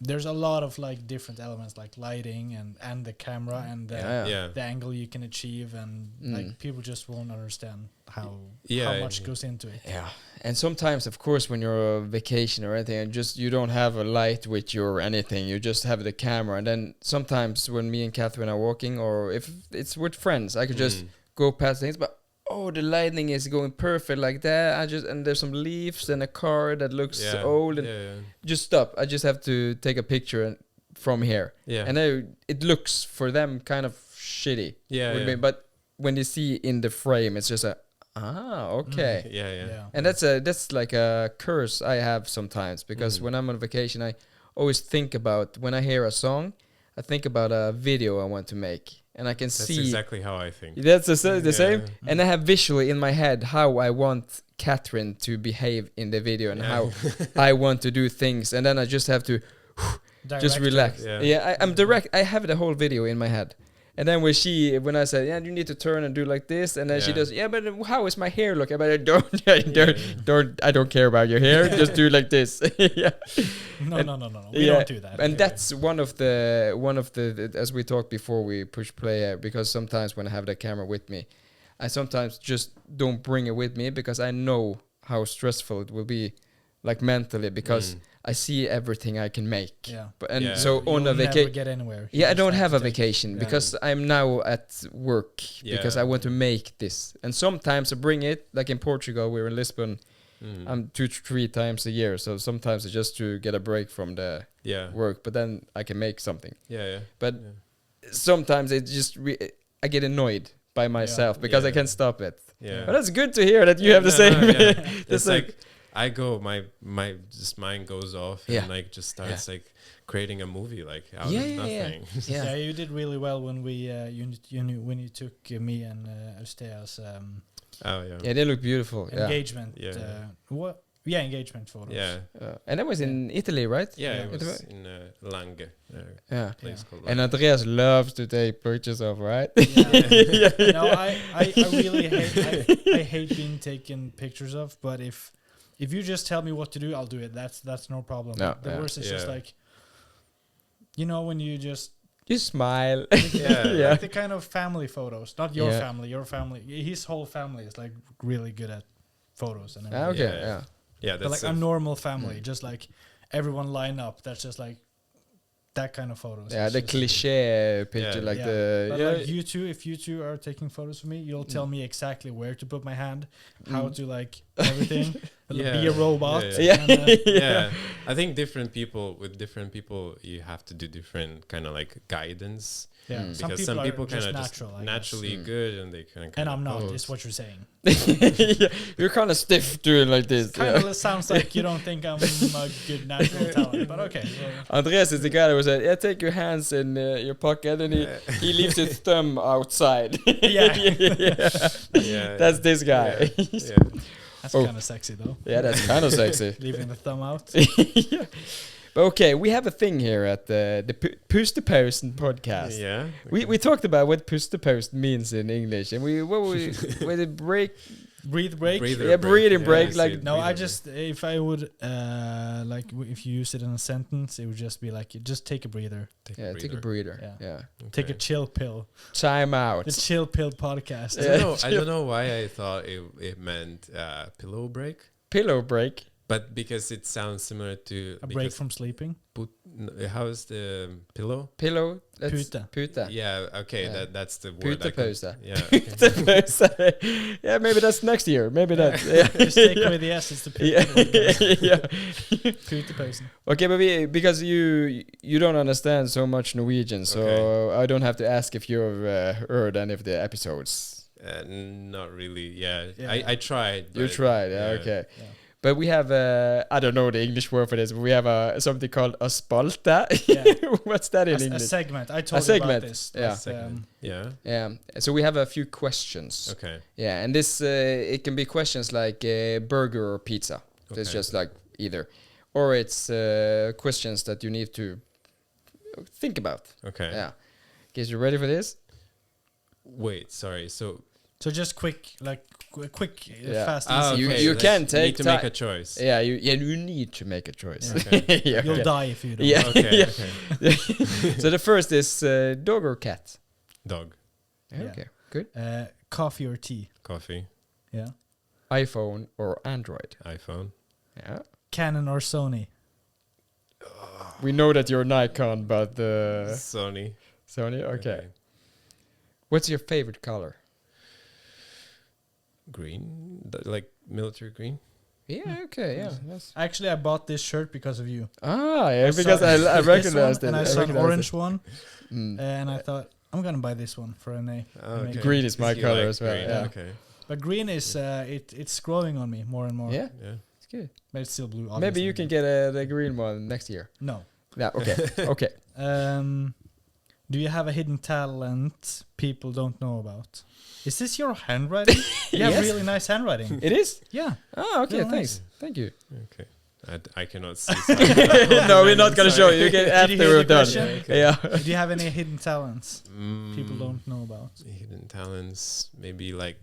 there's a lot of like different elements like lighting and the camera and the angle you can achieve, and like people just won't understand how much goes into it. And sometimes, of course, when you're on vacation or anything, and just you don't have a light with you or anything, you just have the camera. And then sometimes when me and Catherine are walking, or if it's with friends, I could just go past things, but the lighting is going perfect like that. And there's some leaves and a car that looks old, and just stop. I just have to take a picture from here. And it looks for them kind of shitty. Me, but when you see in the frame, it's just okay. And that's like a curse I have sometimes, because when I'm on vacation, I always think about, when I hear a song, I think about a video I want to make. And I can see... That's exactly how I think. That's the same. And I have visually in my head how I want Catherine to behave in the video, and how I want to do things. And then I just have to just relax. I'm direct. I have the whole video in my head. And then when I say, you need to turn and do like this, and then she does, but how is my hair looking? But I don't care about your hair. Just do like this. No. We don't do that. And that's one of the as we talked before we push play, because sometimes when I have the camera with me, I sometimes just don't bring it with me, because I know how stressful it will be, like mentally, because I see everything I can make. So on a vacation, never get anywhere. I don't have a vacation because I'm now at work, because I want to make this. And sometimes I bring it, like in Portugal, we're in Lisbon, 2-3 times a year. So sometimes it's just to get a break from the work, but then I can make something. But sometimes it just I get annoyed by myself because I can't stop it. But that's good to hear that you have the same. It's like I go, my just mind goes off and like just starts like creating a movie like out of nothing. You did really well when we when you took me and Andreas. They look beautiful. Engagement. Engagement photos. And that was in Italy, right? It was in Lange. Place called Lange. And Andreas loves to take pictures of, right? No, I really hate being taken pictures of, but if you just tell me what to do, I'll do it. That's no problem. The worst is just like, when you just smile. Like the kind of family photos, not your family. Your family, his whole family is like really good at photos and everything. Yeah, but like a normal family, just like everyone line up. That's just like that kind of photos. Yeah, the cliche picture, like like you two, if you two are taking photos of me, you'll tell me exactly where to put my hand, how to like everything. Be a robot. Yeah. I think different people, you have to do different kind of like guidance. Yeah, because some people kind of just naturally good, and they kind of. And I'm not. Is what you're saying. You're kind of stiff doing like this. Kind of sounds like you don't think I'm a good natural talent, but okay. Andreas is the guy that was like, take your hands in your pocket, and he leaves his thumb outside. That's this guy. That's kind of sexy though. Yeah, that's kind of sexy. Leaving the thumb out. But okay, we have a thing here at the Pustepausen Podcast. Yeah. Okay. We talked about what Pustepausen means in English, and was it break? Breathe break. Breathing break. Like no, I just if I would if you use it in a sentence, it would just be like just take a breather. Take a breather. Yeah. Okay. Take a chill pill. Time out. The chill pill podcast. I don't know why I thought it meant pillow break. Pillow break. But because it sounds similar to a break from sleeping. How is the pillow? Pillow. Puta. Yeah. Okay. Yeah. That's the word. Pustepausen. Yeah. Okay. Yeah. Maybe that's next year. Maybe that. Just take away the S. It's the Pustepausen. Okay, but because you don't understand so much Norwegian, so I don't have to ask if you've heard any of the episodes. Not really. Yeah. I tried. You tried. Yeah. Okay. Yeah. But we have I don't know the English word for this, but we have something called a spalte. What's that in English? A segment. I told you about this. Yeah. So we have a few questions. Okay. Yeah, and this it can be questions like burger or pizza. So it's just like either, or it's questions that you need to think about. Okay. Yeah. Okay, so you ready for this? Wait, sorry. So just quick, fast. Okay. You can take to make a choice. Yeah, you need to make good. Okay. You'll die if you don't. Yeah. Okay. So the first is dog or cat? Dog. Okay, good. Coffee or tea? Coffee. Yeah. iPhone or Android? iPhone. Yeah. Canon or Sony? We know that you're Nikon, but Sony. Sony. Okay. What's your favorite color? Green, like military green. Yeah, okay, yeah. Actually, I bought this shirt because of you. Because I recognized it. And I saw an orange one, and I thought, I'm going to buy this one for René. Okay. Green is my color as well. Yeah. Okay. But green is, it's growing on me more and more. Yeah? It's good. But it's still blue, obviously. Maybe you can get the green one next year. No. Yeah, okay. Okay. Do you have a hidden talent people don't know about? Is this your handwriting? You have really nice handwriting. It is? Yeah. Oh, okay. Really Thanks. Nice. Thank you. Okay. I cannot see. No, we're not going to show you. You get after we're done. Yeah. Do you have any hidden talents people don't know about? Hidden talents, maybe like,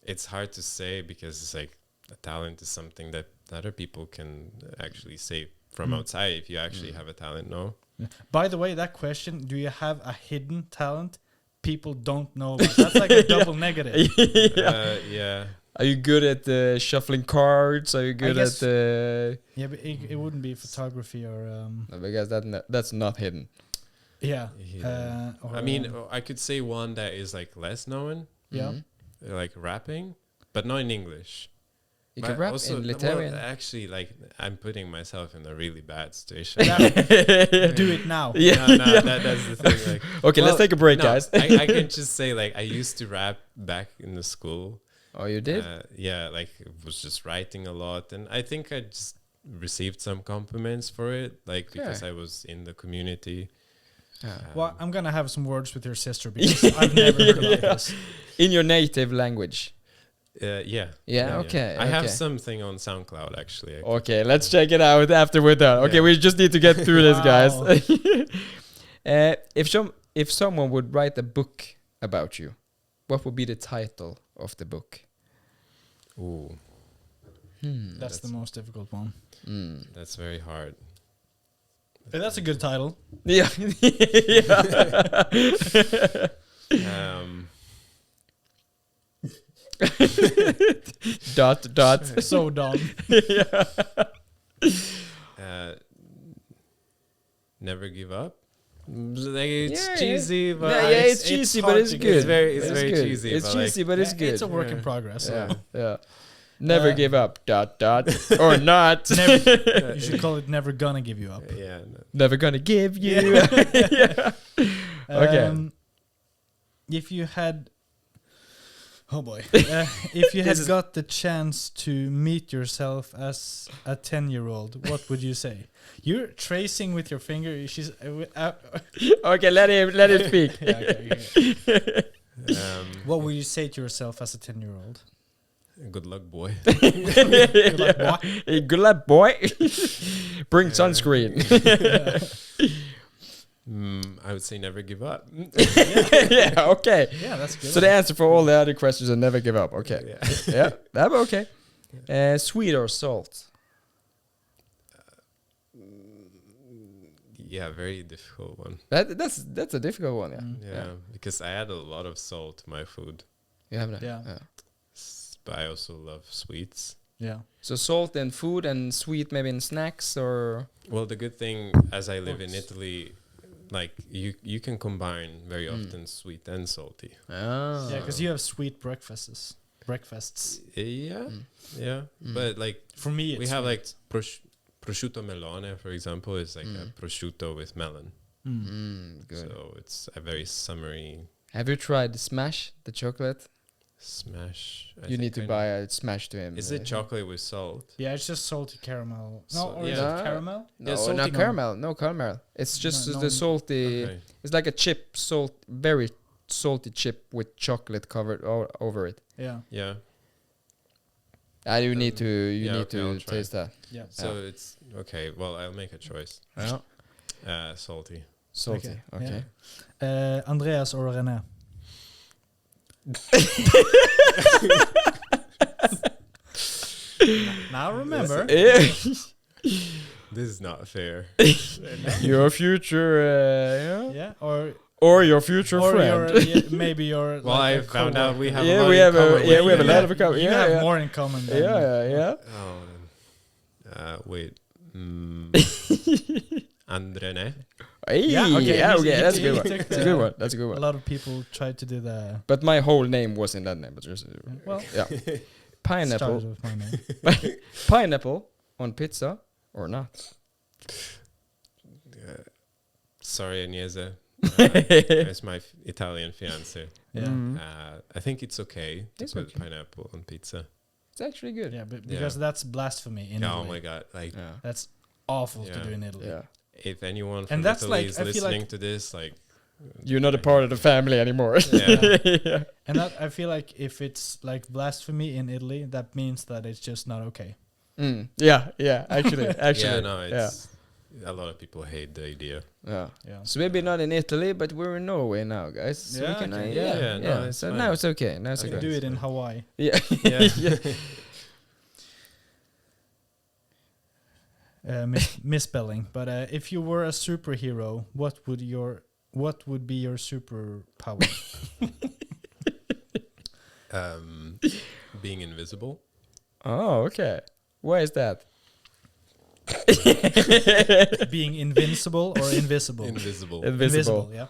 it's hard to say because it's like a talent is something that other people can actually say from outside if you actually have a talent. No. Yeah. By the way, that question, do you have a hidden talent people don't know about? That's like a double negative. Yeah. Are you good at shuffling cards? Are you good at yeah, but it wouldn't be photography or because that's not hidden. Yeah. I mean, I could say one that is like less known. Yeah. Like rapping, but not in English. You can rap in Lithuanian. Well, actually, like, I'm putting myself in a really bad situation. Do it now. Yeah. That's the thing. Like, okay, let's take a break, guys. I can just say, like, I used to rap back in the school. Oh, you did? Yeah, like, was just writing a lot. And I think I just received some compliments for it, like, because I was in the community. Well, I'm going to have some words with your sister because I've never heard about this. In your native language? Yeah. Okay. I have something on SoundCloud, actually. Okay, let's check it out after we're done. Okay, we just need to get through this, guys. If someone would write a book about you, what would be the title of the book? Ooh. That's the most difficult one. That's very hard. That's a good title. Yeah. dot. So dumb. Never give up. Like it's cheesy, but it's cheesy, but it's good. It's very good. Cheesy. It's cheesy, but it's good. It's a work in progress. Yeah. Never give up. Dot or not. You should call it never gonna give you up. Yeah. No. Never gonna give you. Okay. If you had. Oh boy. If you had got the chance to meet yourself as a 10-year-old, what would you say? You're tracing with your finger. She's okay, let him speak. Okay. What would you say to yourself as a 10-year-old? Good luck, boy. Good luck, boy. Hey, good luck, boy. Bring sunscreen. I would say never give up. Okay. Yeah, that's good. So the answer for all the other questions are never give up. Okay. Yeah, that's okay. Sweet or salt? Yeah, very difficult one. That's a difficult one. Yeah, because I add a lot of salt to my food. You have that. Yeah. But I also love sweets. Yeah. So salt in food and sweet maybe in snacks or. Well, the good thing, as I live in Italy, like you can combine very often sweet and salty. Oh. Yeah, because you have sweet breakfasts. Yeah. But like for me, we have like prosciutto melone, for example, is like a prosciutto with melon. Good. So it's a very summery. Have you tried Smash, the chocolate? Smash. You need to buy a Smash to him. Is it chocolate with salt? Yeah, it's just salty caramel. So, Or is it caramel? No, not caramel. No caramel. It's just the salty. Okay. It's like a chip, very salty chip with chocolate covered over it. Yeah. Yeah. You need to taste that. Yeah. So it's okay. Well, I'll make a choice. Yeah. Salty. Salty. Okay. Yeah. Andreas or René? Now remember. This is not fair. Your future. Yeah. Or your future friend. Maybe your. Well, I found out we have. We have a lot of common. You have more in common. Than Yeah. Oh. Wait. RENè. That's a good one. That's a good one. A lot of people try to do that. But my whole name was in that name. But just, Pineapple. Started with my name. Pineapple on pizza or not? Sorry, Agnese. It's my Italian fiance. Yeah. I think it's okay to put pineapple on pizza. It's actually good. Yeah, because that's blasphemy in Italy. Oh my god! Like that's awful to do in Italy. Yeah. If anyone from Italy is listening to this, like you're not a part of the family anymore. Yeah. And that I feel like if it's like blasphemy in Italy, that means that it's just not okay. Yeah. Actually. It's a lot of people hate the idea. Yeah. So maybe not in Italy, but we're in Norway now, guys. So we can, no, so now it's okay. Now it's okay. Do it in Hawaii. Yeah. Misspelling. But if you were a superhero, what would be your superpower? Being invisible. Oh, okay. Why is that? Being invincible or invisible? Invisible. Yeah.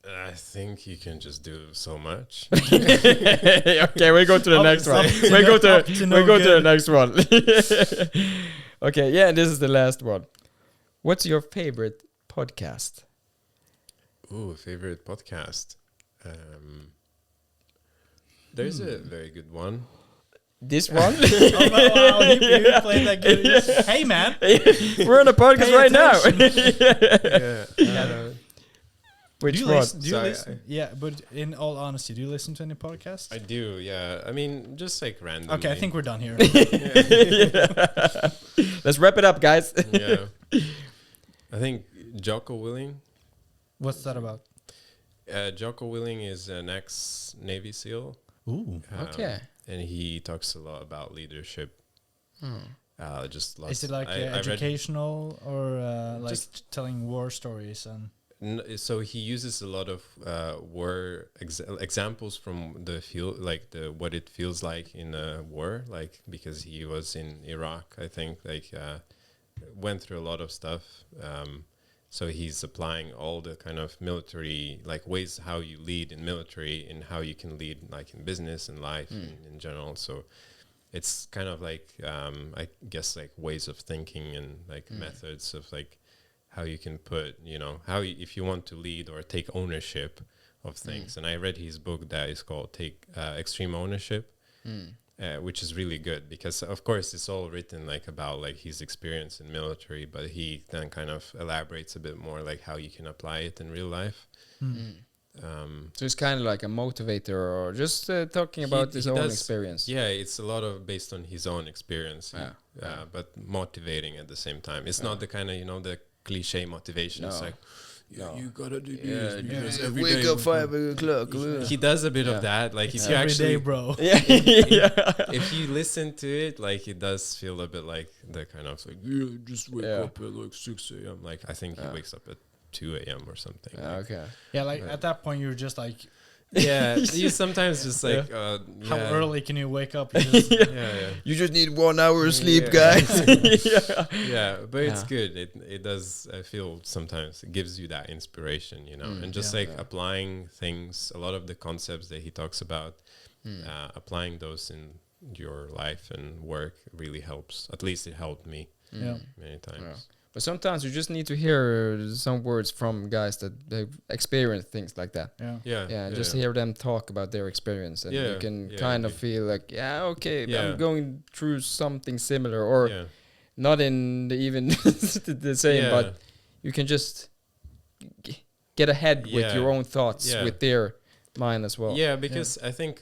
I think you can just do so much. Okay, we go to the next one. We go to the next one. Okay, yeah, this is the last one. What's your favorite podcast? Ooh, favorite podcast. There's a very good one. This one? Wow, you played that good. Hey, man. We're on a podcast right now. Which one? Do you listen? Yeah, but in all honesty, do you listen to any podcasts? I do, yeah. I mean, just like randomly. Okay, I think we're done here. Let's wrap it up, guys. Yeah. I think Jocko Willink. What's that about? Jocko Willink is an ex-Navy SEAL. Ooh. Okay. And he talks a lot about leadership. Is it like educational or like just telling war stories? And So he uses a lot of war examples from the field, like what it feels like in a war, like because he was in Iraq, I think, like went through a lot of stuff. So he's applying all the kind of military, like ways how you lead in military and how you can lead like in business and life in general. So it's kind of like, I guess, like ways of thinking and like methods of like how you can put, you know, how if you want to lead or take ownership of things. And I read his book that is called Extreme Ownership, which is really good because, of course, it's all written like about like his experience in military, but he then kind of elaborates a bit more like how you can apply it in real life. So it's kind of like a motivator or just talking about his own experience. Yeah, it's a lot of based on his own experience, but motivating at the same time. It's not the kind of, you know, the cliche motivation. It's like, you gotta do this because every day. Wake up 5 o'clock. He does a bit of that. Like if you every actually, day, bro. If you listen to it, like it does feel a bit like the kind of like just wake up at like 6 a.m. Like I think he wakes up at 2 a.m. or something. Okay. Yeah, like at that point you're just like, you sometimes just like how early can you wake up? You just need 1 hour of sleep, guys. But it's good. It does, I feel sometimes it gives you that inspiration, you know, and just applying things, a lot of the concepts that he talks about, applying those in your life and work really helps. At least it helped me many times. But sometimes you just need to hear some words from guys that they've experienced things like that. Just hear them talk about their experience, and you can kind of feel like, I'm going through something similar, or not in even the same, but you can just get ahead with your own thoughts with their mind as well. Yeah, because I think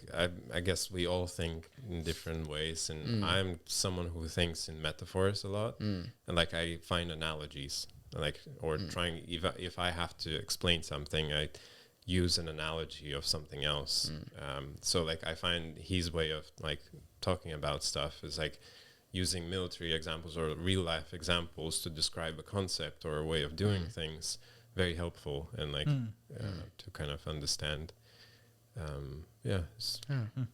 I guess we all think in different ways, and I'm someone who thinks in metaphors a lot, and like I find analogies, like or trying if I have to explain something, I use an analogy of something else. So like I find his way of like talking about stuff is like using military examples or real life examples to describe a concept or a way of doing things, very helpful, and like to kind of understand. It's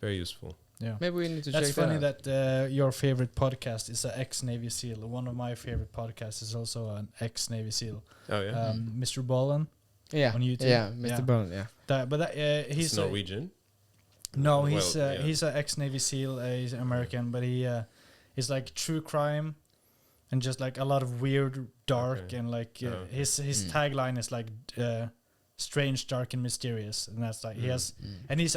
very useful. Yeah, maybe we need to That's check funny that your favorite podcast is an ex-Navy SEAL. One of my favorite podcasts is also an ex-Navy SEAL. Oh yeah, Mr. Bollen. On YouTube. Yeah, Mr. Bollen. Yeah, he's Norwegian. No, he's an ex-Navy SEAL. He's American, but he's like true crime, and just like a lot of weird, dark, and like his tagline is like strange, dark, and mysterious, and that's like he has, and he's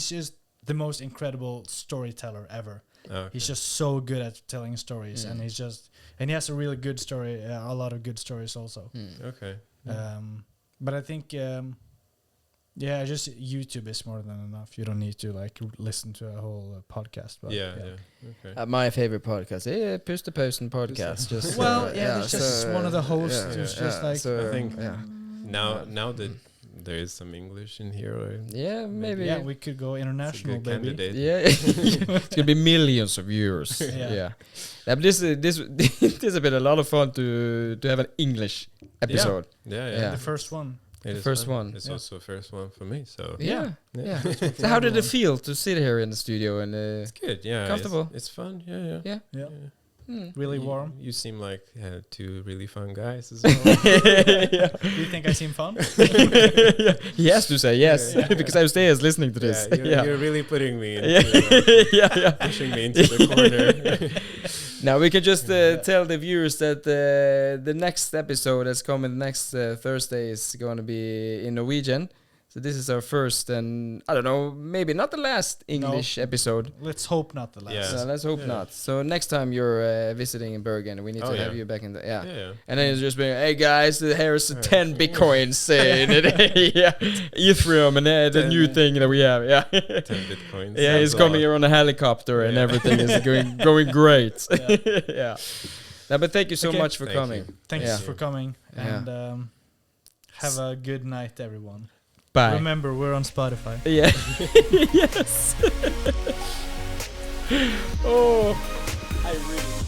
just the most incredible storyteller ever. He's just so good at telling stories, and he has a really good story, a lot of good stories also. But I think just YouTube is more than enough. You don't need to like listen to a whole podcast. But my favorite podcast, Pustepausen Podcast. Just it's just one of the hosts who's just like. So I think now that there is some English in here, or maybe we could go international, baby. Candidate. It's gonna be millions of viewers. But this has been a lot of fun to have an English episode. The first one. It's also the first one for me. So So how did it feel to sit here in the studio and it's good? Yeah, comfortable. It's fun. Yeah. Really warm. You seem like two really fun guys as well. You think I seem fun? He has to say yes because I is listening to this. You're really putting me into pushing me into the corner. Now we can just tell the viewers that the next episode that's coming next Thursday is going to be in Norwegian. So this is our first, and I don't know, maybe not the last English episode. Let's hope not the last. Yeah. So let's hope not. So next time you're visiting in Bergen, we need to have you back in the And then it's just being, hey guys, here's 10 bitcoins in it. Ethereum and the new thing that we have. 10 bitcoins. He's coming here on a helicopter and everything is going great. But thank you so much for coming. Thanks for coming, and have a good night, everyone. Bye. Remember, we're on Spotify. Yes. I really